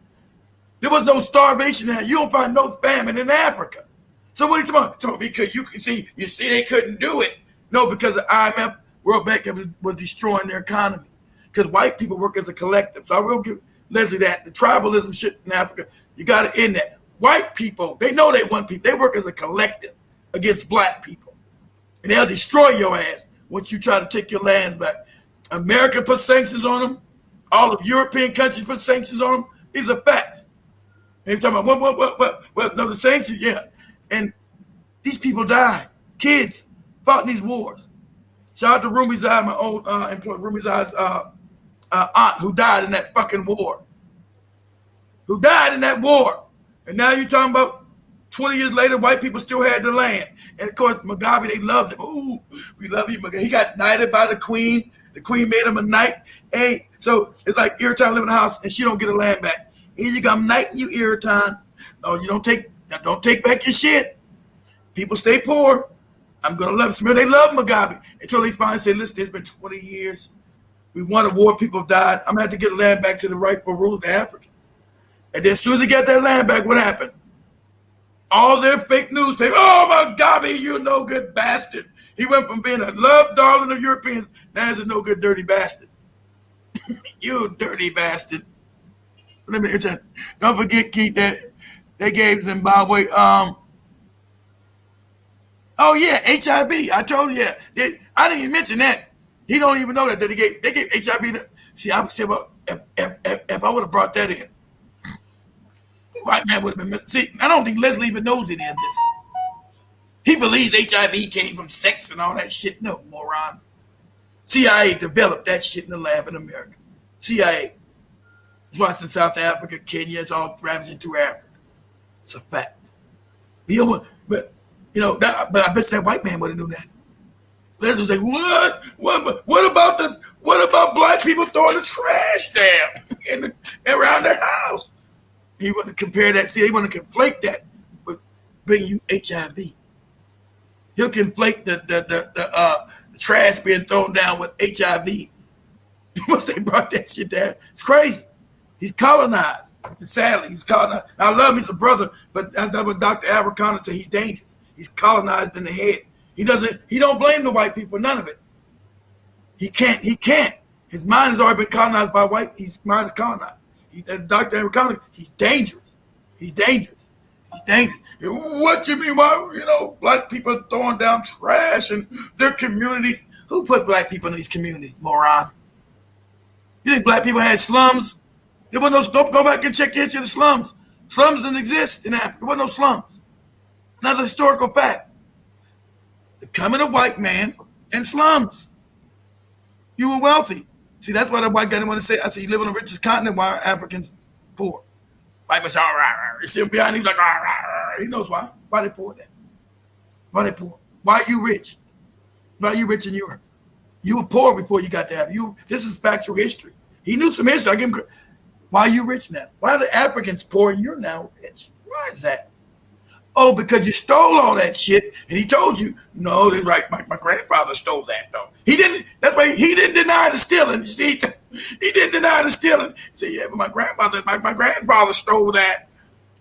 There was no starvation there. You don't find no famine in Africa. So what are you talking about? Because you see they couldn't do it. No, because the IMF, World Bank was destroying their economy. Because white people work as a collective. So I will give Leslie that. The tribalism shit in Africa, you got to end that. White people, they know they want people. They work as a collective against black people. And they'll destroy your ass once you try to take your lands back. America put sanctions on them. All of European countries put sanctions on them. These are facts. And you're talking about what? No, the sanctions, yeah. And these people died. Kids fought in these wars. Shout out to Rumi Zai, my old employee, Rumi Zai's aunt who died in that fucking war. And now you're talking about 20 years later, white people still had the land. And of course, Mugabe, they loved him. Ooh, we love you, Mugabe. He got knighted by the queen. The queen made him a knight. Hey, so it's like Airtime living in the house and she don't get her land back. Here you go, I'm knighting you, Airtime. No, you don't take back your shit. People stay poor. I'm gonna love them. They love Mugabe until they finally say, listen, it's been 20 years. We won a war, people died. I'm gonna have to get land back to the rightful rulers, the Africans. And then as soon as they got that land back, what happened? All their fake newspapers, oh Mugabe, you no good bastard. He went from being a loved darling of Europeans, now he's a no good dirty bastard. You dirty bastard. Let me tell you, don't forget, Keith, that they gave Zimbabwe oh yeah, HIV. I told you, I didn't even mention that. He don't even know that they gave HIV. See, I would say, well, if I would have brought that in, white man would have been missing. See, I don't think Leslie even knows any of this. He believes HIV came from sex and all that shit. No, moron. CIA developed that shit in the lab in America. CIA. That's why it's in South Africa, Kenya, it's all ravaging through Africa. It's a fact. But I bet that white man would have known that. Leslie was like, what about black people throwing the trash down around their house? He want to compare that. See, he want to conflate that with bringing you HIV. He'll conflate the trash being thrown down with HIV. Once they brought that shit down, it's crazy. He's colonized. Sadly, he's colonized. Now, I love him, he's a brother, but that's what Dr. Abercrombie said. He's dangerous. He's colonized in the head. He don't blame the white people, none of it. He can't. His mind has already been colonized by white. His mind is colonized. Dr. Abercrombie, he's dangerous. What you mean? Why, black people throwing down trash in their communities? Who put black people in these communities, moron? You think black people had slums? There was no, go back and check the history of the slums. Slums didn't exist in Africa. There were no slums. Another historical fact. The coming of white man and slums. You were wealthy. See, that's why the white guy didn't want to say, I said, you live on the richest continent, why are Africans poor? White man said, you see him behind him, he's like, he knows why. Why they poor then? Why they poor? Why are you rich? Why are you rich in Europe? You were poor before you got to have you. This is factual history. He knew some history. I give him. Why are you rich now? Why are the Africans poor and you're now rich? Why is that? Oh, because you stole all that shit, and he told you, no, that's right. My grandfather stole that, though. He didn't. That's why he didn't deny the stealing. You see, he didn't deny the stealing. He said, yeah, but my grandfather stole that.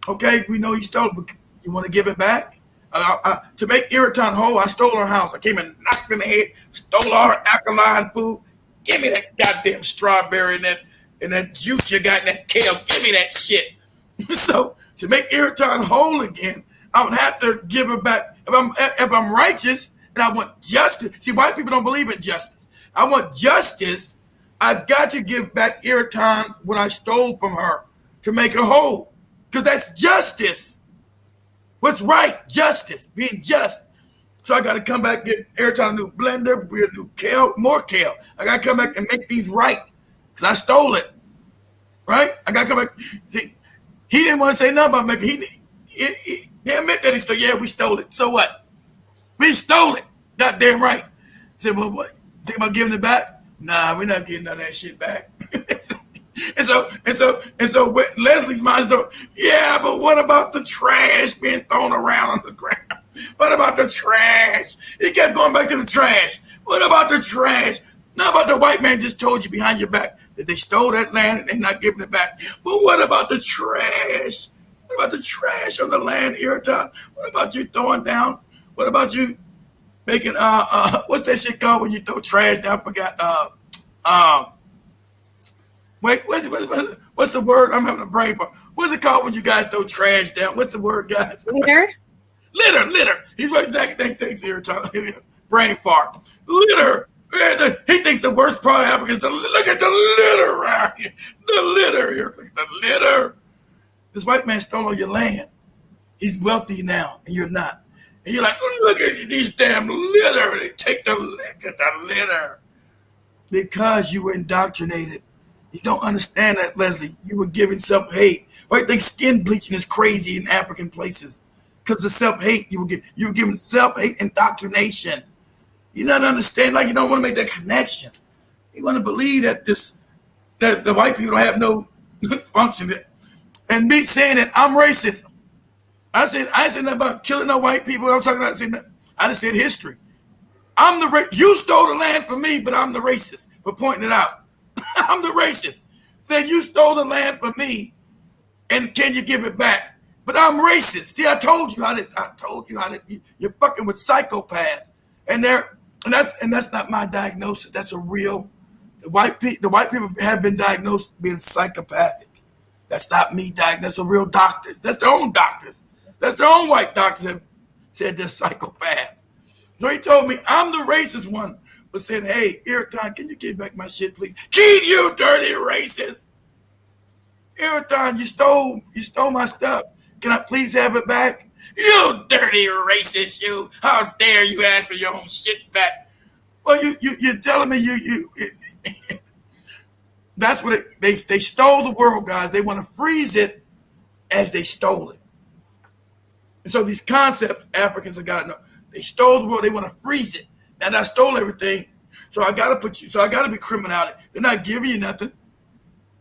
Okay, we know he stole it, but you want to give it back? To make Airtime whole, I stole her house. I came and knocked her in the head, stole all her alkaline food. Give me that goddamn strawberry and that juice you got in that kale. Give me that shit. So to make Irritan whole again, I would have to give her back. If I'm righteous and I want justice, see, white people don't believe in justice. I want justice. I've got to give back Irritan what I stole from her to make her whole, because that's justice. What's right? Justice, being just. So I got to come back, get Irritan a new blender, get a new kale, more kale. I got to come back and make these right, because I stole it. Right? I got to come back. See, he didn't want to say nothing about making. They admit that he stole. Yeah, we stole it. So what? We stole it. Goddamn right. I said, well, what? Think about giving it back? Nah, we're not getting none of that shit back. and so Leslie's mind is, yeah, but what about the trash being thrown around on the ground? What about the trash? He kept going back to the trash. What about the trash? Not about the white man just told you behind your back that they stole that land and they're not giving it back. But what about the trash? What about the trash on the land, Irritan? What about you throwing down? What about you making what's that shit called when you throw trash down? I forgot. Wait, what's the word? I'm having a brain fart. What's it called when you guys throw trash down? What's the word, guys? Litter. Litter. He's what exactly thinks Irritan. Brain fart. Litter. He thinks the worst part of Africa is look at the litter around here. The litter here. Look at the litter. This white man stole all your land. He's wealthy now, and you're not. And you're like, oh, look at these damn litter. They take the look at the litter. Because you were indoctrinated. You don't understand that, Leslie. You were giving self-hate. White think skin bleaching is crazy in African places. Because of self-hate, you were giving self-hate indoctrination. You not understand, like you don't want to make that connection. You want to believe that the white people don't have no function. And me saying that I'm racist. I said nothing about killing no white people. I'm talking about saying that. I just said history. You stole the land from me, but I'm the racist for pointing it out. I'm the racist. Saying you stole the land from me, and can you give it back? But I'm racist. See, I told you how to. You're fucking with psychopaths, and that's not my diagnosis. That's a real. The white people have been diagnosed being psychopathic. That's not me diagnosed. That's a real doctors. That's their own doctors. That's their own white doctors that said they're psychopaths. So he told me I'm the racist one, but said, hey, Irritan, can you give back my shit, please? Keith, you dirty racist. Irritan, you stole my stuff. Can I please have it back? You dirty racist, you. How dare you ask for your own shit back? Well, you're telling me you that's what they stole the world, guys. They want to freeze it as they stole it. And so these concepts Africans have gotten, they stole the world, they want to freeze it. And I stole everything. So I gotta be criminality. They're not giving you nothing.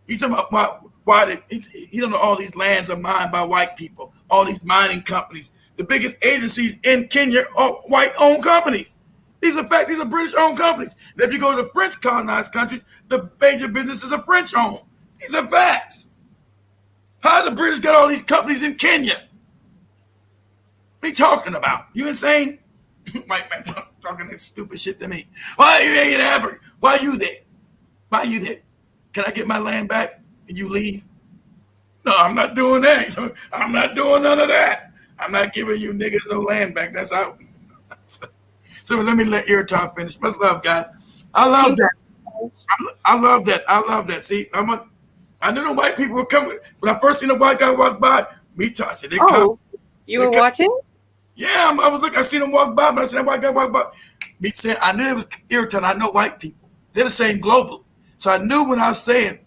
He's talking about why he don't know all these lands are mined by white people, all these mining companies. The biggest agencies in Kenya are white-owned companies. These are British-owned companies. And if you go to the French colonized countries, the major businesses are French-owned. These are facts. How the British got all these companies in Kenya? What are you talking about? You insane? White man talking that stupid shit to me. Why you ain't in Africa? Why you there? Can I get my land back and you leave? No, I'm not doing that. I'm not doing none of that. I'm not giving you niggas no land back. That's out. So let me let Irritan finish. Much love, guys. I love that. I love that. See, I knew the white people were coming. When I first seen a white guy walk by, me too. I said, You were watching? Yeah, I was looking. I seen him walk by, but I seen that white guy walk by. Me saying, I knew it was Irritan. I know white people. They're the same globally. So I knew when I was saying,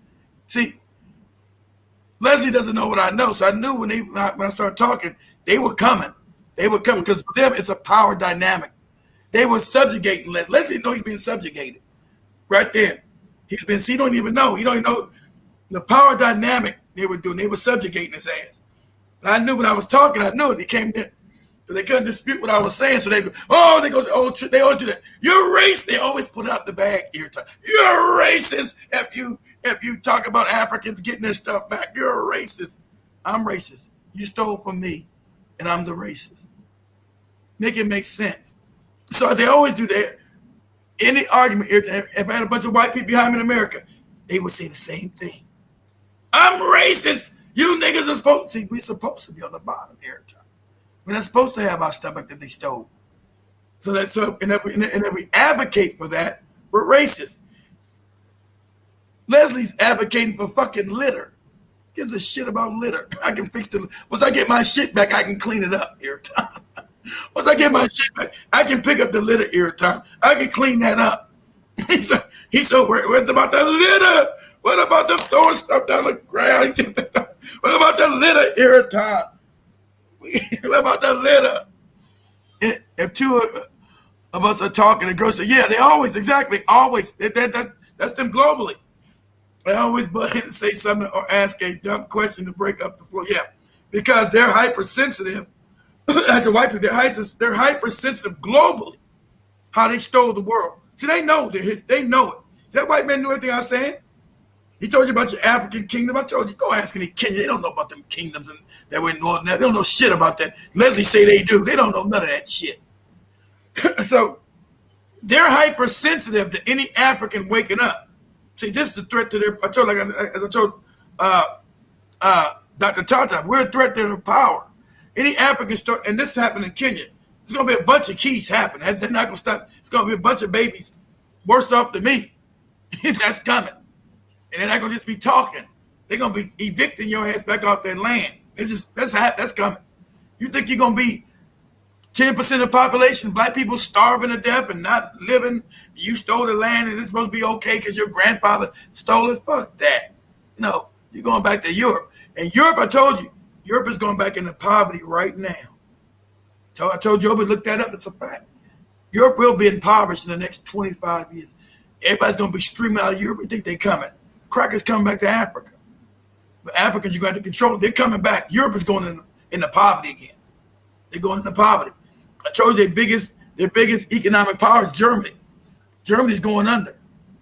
see, Leslie doesn't know what I know. So I knew when I started talking, they were coming. They were coming because for them, it's a power dynamic. They were subjugating Leslie. Leslie didn't know he's being subjugated. Right there. He don't even know. He don't even know the power dynamic they were doing. They were subjugating his ass. But I knew when I was talking, I knew it. He came in. So they couldn't dispute what I was saying. So they always do that. You're racist. They always put out the bag every time. You're racist if you talk about Africans getting their stuff back. You're a racist. I'm racist. You stole from me, and I'm the racist. Make it make sense. So they always do that. any argument, if I had a bunch of white people behind me in America, they would say the same thing. I'm racist. You niggas are supposed to see, we're supposed to be on the bottom every time. We're not supposed to have our stuff like that they stole. And if we advocate for that, we're racist. Leslie's advocating for fucking litter. Gives a shit about litter. I can fix the, once I get my shit back, I can clean it up every time. Once I get my shit back, I can pick up the litter every time. I can clean that up. He's so worried about the litter. What about them throwing stuff down the ground? What about the litter every time? What about the litter? If two of us are talking, the girl said, yeah, they always, exactly, always. That's them globally. They always butt in and say something or ask a dumb question to break up the flow. Yeah, because they're hypersensitive. Like the white people, they're hypersensitive globally. How they stole the world. See, they know they know it. That white man knew everything I was saying. He told you about your African kingdom. I told you, go ask any Kenya. They don't know about them kingdoms and that went north. They don't know shit about that. Leslie say they do. They don't know none of that shit. So they're hypersensitive to any African waking up. See, this is a threat to their. I told Dr. Tata, we're a threat to their power. Any African start, and this happened in Kenya. There's gonna be a bunch of keys happening. They're not gonna stop. It's gonna be a bunch of babies worse off than me. That's coming. And they're not gonna just be talking. They're gonna be evicting your ass back off their land. That's coming. You think you're gonna be 10% of the population, black people starving to death and not living? You stole the land and it's supposed to be okay because your grandfather stole it? Fuck that. No, you're going back to Europe. And Europe, I told you, Europe is going back into poverty right now. I told you, but look that up. It's a fact. Europe will be impoverished in the next 25 years. Everybody's going to be streaming out of Europe. You think they're coming. Crackers coming back to Africa. But Africans, you got to control it. They're coming back. Europe is going into poverty again. They're going into poverty. I told you their biggest economic power is Germany. Germany's going under.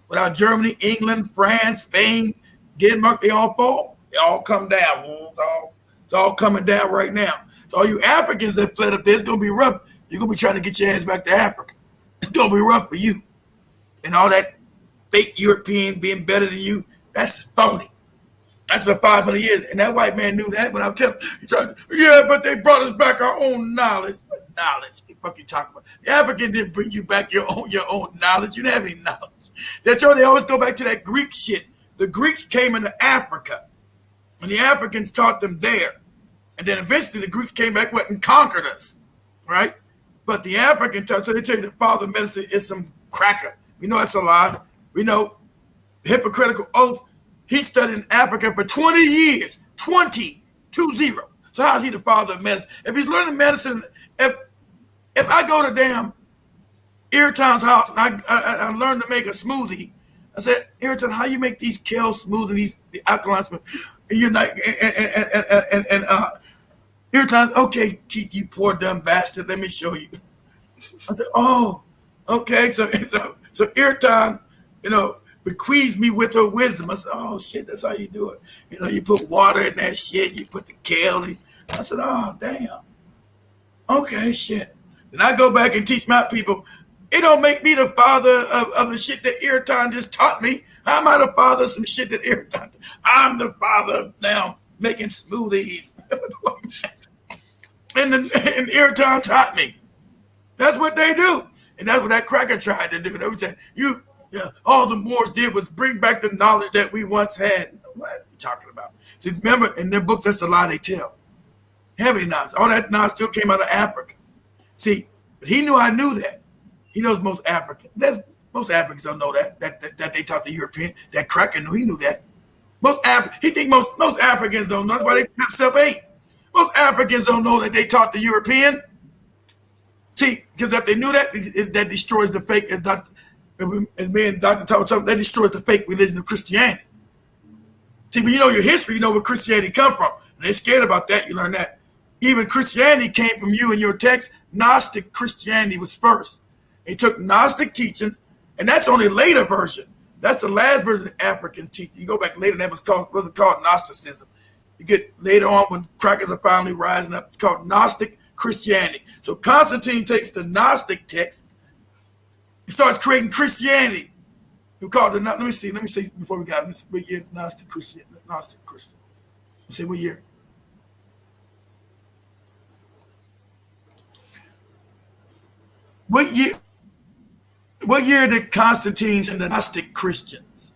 Without Germany, England, France, Spain, Denmark, they all fall. They all come down. It's all coming down right now. So all you Africans that fled up there, it's going to be rough. You're going to be trying to get your ass back to Africa. It's going to be rough for you. And all that fake European being better than you, that's phony. That's for 500 years. And that white man knew that, but I'm telling you, yeah, but they brought us back our own knowledge. What knowledge? What the fuck you talking about? The African didn't bring you back your own knowledge. You didn't have any knowledge. They always go back to that Greek shit. The Greeks came into Africa, and the Africans taught them there. And then eventually the Greeks came back and conquered us, right? But the African taught, so they tell you the father of medicine is some cracker. We know that's a lie. We know the Hippocratic oath. He studied in Africa for 20 years, 20. So how's he the father of medicine? If he's learning medicine, if I go to damn Ayrton's house and I learn to make a smoothie, I said, Ayrton, how you make these kale smoothies, the alkaline smoothie? And you're like, and Ayrton, okay, you poor dumb bastard, let me show you. I said, oh, okay. So Ayrton, bequeaths me with her wisdom. I said, oh shit, that's how you do it. You put water in that shit, you put the kale in. I said, oh damn. Okay, shit. Then I go back and teach my people. It don't make me the father of the shit that Ayrton just taught me. How am I the father of some shit that Ayrton? I'm the father of now making smoothies. and Ayrton taught me. That's what they do. And that's what that cracker tried to do. They would say, all the Moors did was bring back the knowledge that we once had. What are you talking about? See, remember, in their books, that's a lie they tell. Heavy knowledge. All that knowledge still came out of Africa. See, but he knew I knew that. He knows most Africans. Most Africans don't know that they taught the European. That cracker knew. He knew that. He think most Africans don't know. That's why they kept self-hate. Most Africans don't know that they taught the European. See, because if they knew that destroys the fake, as me and Dr. talked something, that destroys the fake religion of Christianity. See, but you know your history, you know where Christianity come from. And they're scared about that. You learn that. Even Christianity came from you in your text. Gnostic Christianity was first. They took Gnostic teachings, and that's only a later version. That's the last version of Africans teaching. You go back later, and that wasn't called Gnosticism. You get later on when crackers are finally rising up. It's called Gnostic Christianity. So Constantine takes the Gnostic text It starts creating Christianity. We call it, let me see before we got it. What year Gnostic Christians? Let's see what year. What year did Constantine and the Gnostic Christians?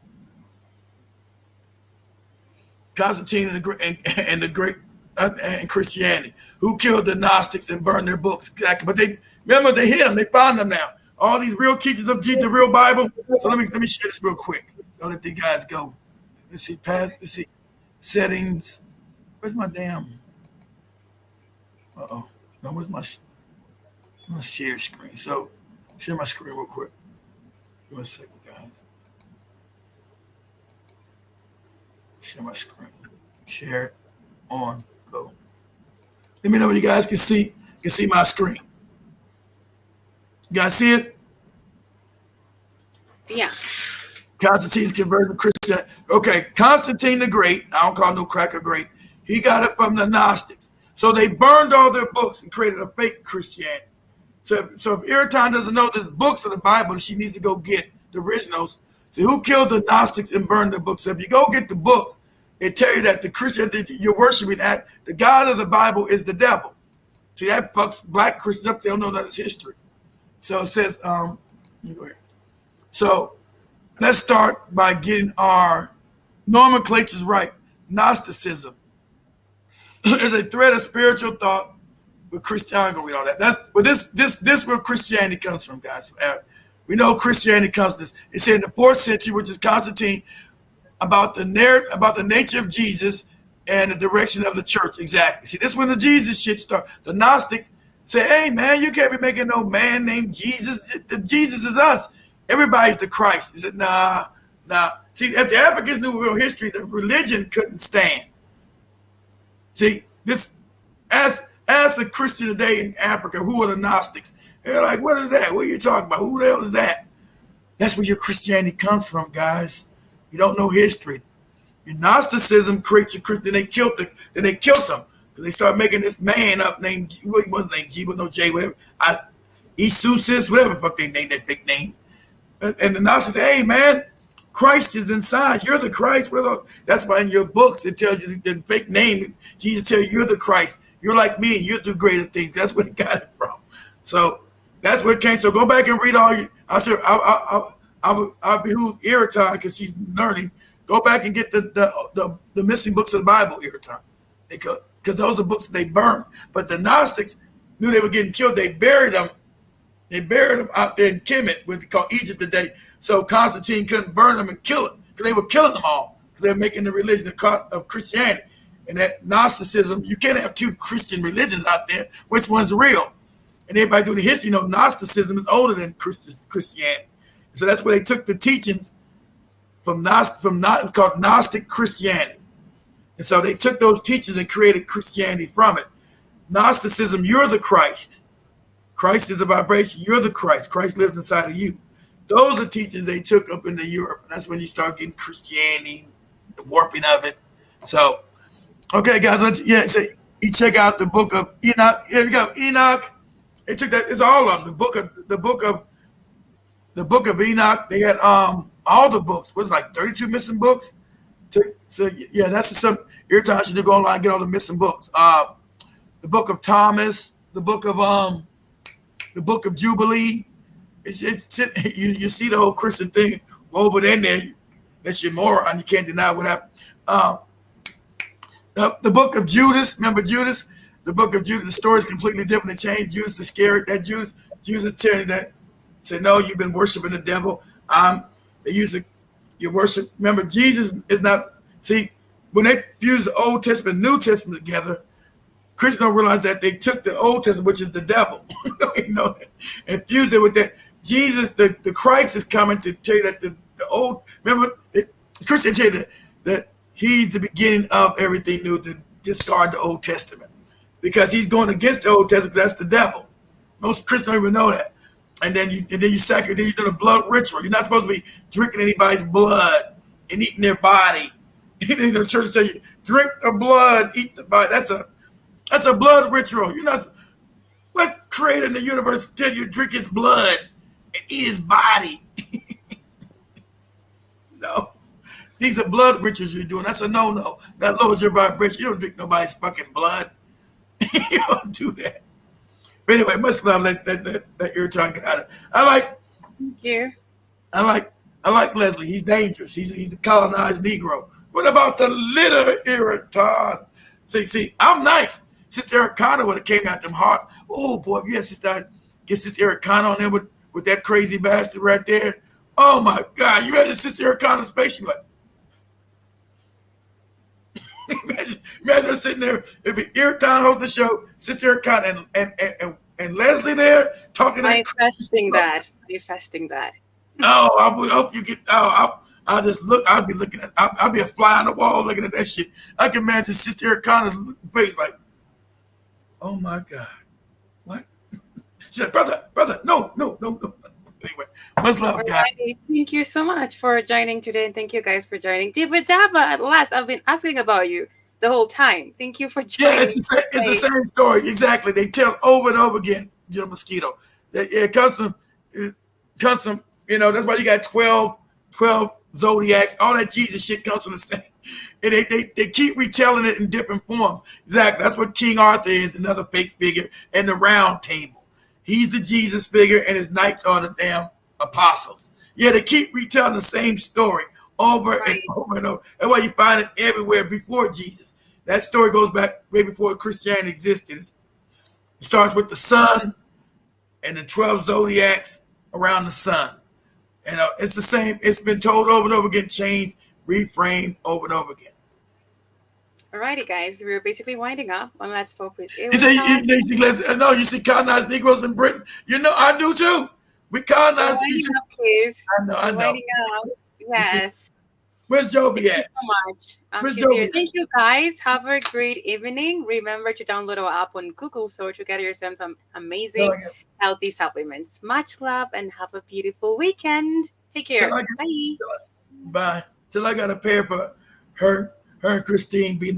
Constantine and the great and Christianity, who killed the Gnostics and burned their books. Exactly. But they hit them. They found them now. All these real teachers of Jesus, the real Bible. So let me share this real quick. So let the guys go. Let's see settings. Where's my damn? No, where's my share screen? So share my screen real quick. Give me a second, guys. Share my screen. Share it. On. Go. Let me know when you guys can see my screen. You guys see it? Yeah. Constantine's conversion to Christianity. Okay, Constantine the Great, I don't call no cracker great. He got it from the Gnostics. So they burned all their books and created a fake Christianity. So if Iraton doesn't know there's books of the Bible, she needs to go get the originals. So who killed the Gnostics and burned the books? So if you go get the books, they tell you that the Christian that you're worshiping at, the God of the Bible is the devil. See, that fucks black Christians up. They don't know that it's history. So it says, let me go here. So let's start by getting our nomenclatures right. Gnosticism is a thread of spiritual thought with Christianity. I'm gonna read all that. This where Christianity comes from, guys. We know Christianity comes from this. It said in the 4th century, which is Constantine, about the nature of Jesus and the direction of the church. Exactly. See, this is when the Jesus shit started. The Gnostics say, hey, man, you can't be making no man named Jesus. Jesus is us. Everybody's the Christ. He said, nah. See, if the Africans knew real history, the religion couldn't stand. See, this as a Christian today in Africa, who are the Gnostics? They're like, what is that? What are you talking about? Who the hell is that? That's where your Christianity comes from, guys. You don't know history. Your Gnosticism creates your Christian. Then they killed them. Because they started making this man up named, he wasn't named G, but no J, whatever. Isusis, whatever the fuck they named that big name. And the Gnostics say, hey, man, Christ is inside. You're the Christ. That's why in your books it tells you the fake name. Jesus tells you you're the Christ. You're like me and you do greater things. That's where it got it from. So that's where it came. So go back and read all you. I'll behoove Iraton because she's learning. Go back and get the missing books of the Bible, Iraton, because those are books that they burned. But the Gnostics knew they were getting killed. They buried them. They buried them out there in Kemet, what they call Egypt today. So Constantine couldn't burn them and kill them because they were killing them all because they're making the religion of Christianity. And that Gnosticism, you can't have two Christian religions out there. Which one's real? And everybody doing the history, Gnosticism is older than Christianity. So that's where they took the teachings from called Gnostic Christianity. And so they took those teachings and created Christianity from it. Gnosticism, you're the Christ. Christ is a vibration. You're the Christ. Christ lives inside of you. Those are teachings they took up into Europe. And that's when you start getting Christianity, the warping of it. So, okay, guys, so you check out the book of Enoch. Here we go, Enoch. They took that. It's all of them. The book of Enoch. They had all the books. Was like 32 missing books. So yeah, that's some. Every time you go online and get all the missing books. The book of Thomas. The book of Jubilee. It's you see the whole Christian thing woven in there. That's your moron. You can't deny what happened. The book of Judas. Remember Judas? The book of Judas. The story is completely different. They changed Judas to scare that Judas telling that. Said, no, you've been worshiping the devil. They use your worship. Remember, Jesus is not. See, when they fuse the Old Testament and New Testament together, Christians don't realize that they took the Old Testament, which is the devil, and fused it with that. Jesus, the Christ is coming to tell you that the old. Remember, Christians tell you that he's the beginning of everything new. To discard the Old Testament because he's going against the Old Testament. That's the devil. Most Christians don't even know that. And then you sacrifice. Then you do the blood ritual. You're not supposed to be drinking anybody's blood and eating their body. The church tell you drink the blood, eat the body. That's a blood ritual. You're not. What creator in the universe tell you drink his blood and eat his body. No. These are blood rituals you're doing. That's a no-no. That lowers your vibration. You don't drink nobody's fucking blood. You don't do that. But anyway, much love. Let your tongue get out of it. Thank you. I like Leslie. He's dangerous. He's a colonized Negro. What about the little irritant? See, I'm nice. Sister Eric Connor would have came out them hard. Oh boy, yes, Sister Eric Connor on there with that crazy bastard right there. Oh my God, you imagine Sister Eric Connor's face? You like, imagine sitting there. It'd be Eric Connor host the show, Sister Eric Connor and Leslie there talking. Manifesting that. Oh, I hope you get. Oh, I'll just look. I'll be looking at. I'll be a fly on the wall looking at that shit. I can imagine Sister Eric Connor's face like, oh my God, what? She said, brother, no. Anyway, much love, guys. Alrighty. Thank you so much for joining today, and thank you guys for joining. Jibba Jabba, at last, I've been asking about you the whole time. Thank you for joining. Yeah, it's the same story. Exactly. They tell over and over again, Jill Mosquito. It comes from, you know, that's why you got 12 zodiacs. All that Jesus shit comes from the same. And they keep retelling it in different forms. Exactly. That's what King Arthur is, another fake figure, and the round table. He's the Jesus figure, and his knights are the damn apostles. Yeah, they keep retelling the same story over and over and over. That's why you find it everywhere before Jesus. That story goes back way before Christianity existed. It starts with the sun and the 12 zodiacs around the sun. And it's the same. It's been told over and over again, changed, reframed over and over again. Alrighty, guys, we're basically winding up on Let's Focus. You see colonized Negroes in Britain. You know, I do too. We colonized. I know. Yes. Where's Joby Thank at? you so much. Where's She's Joby here. at? Thank you, guys. Have a great evening. Remember to download our app on Google Store to get yourself some amazing healthy supplements. Much love and have a beautiful weekend. Take care. Bye. Bye. Till I got a pair for her and Christine being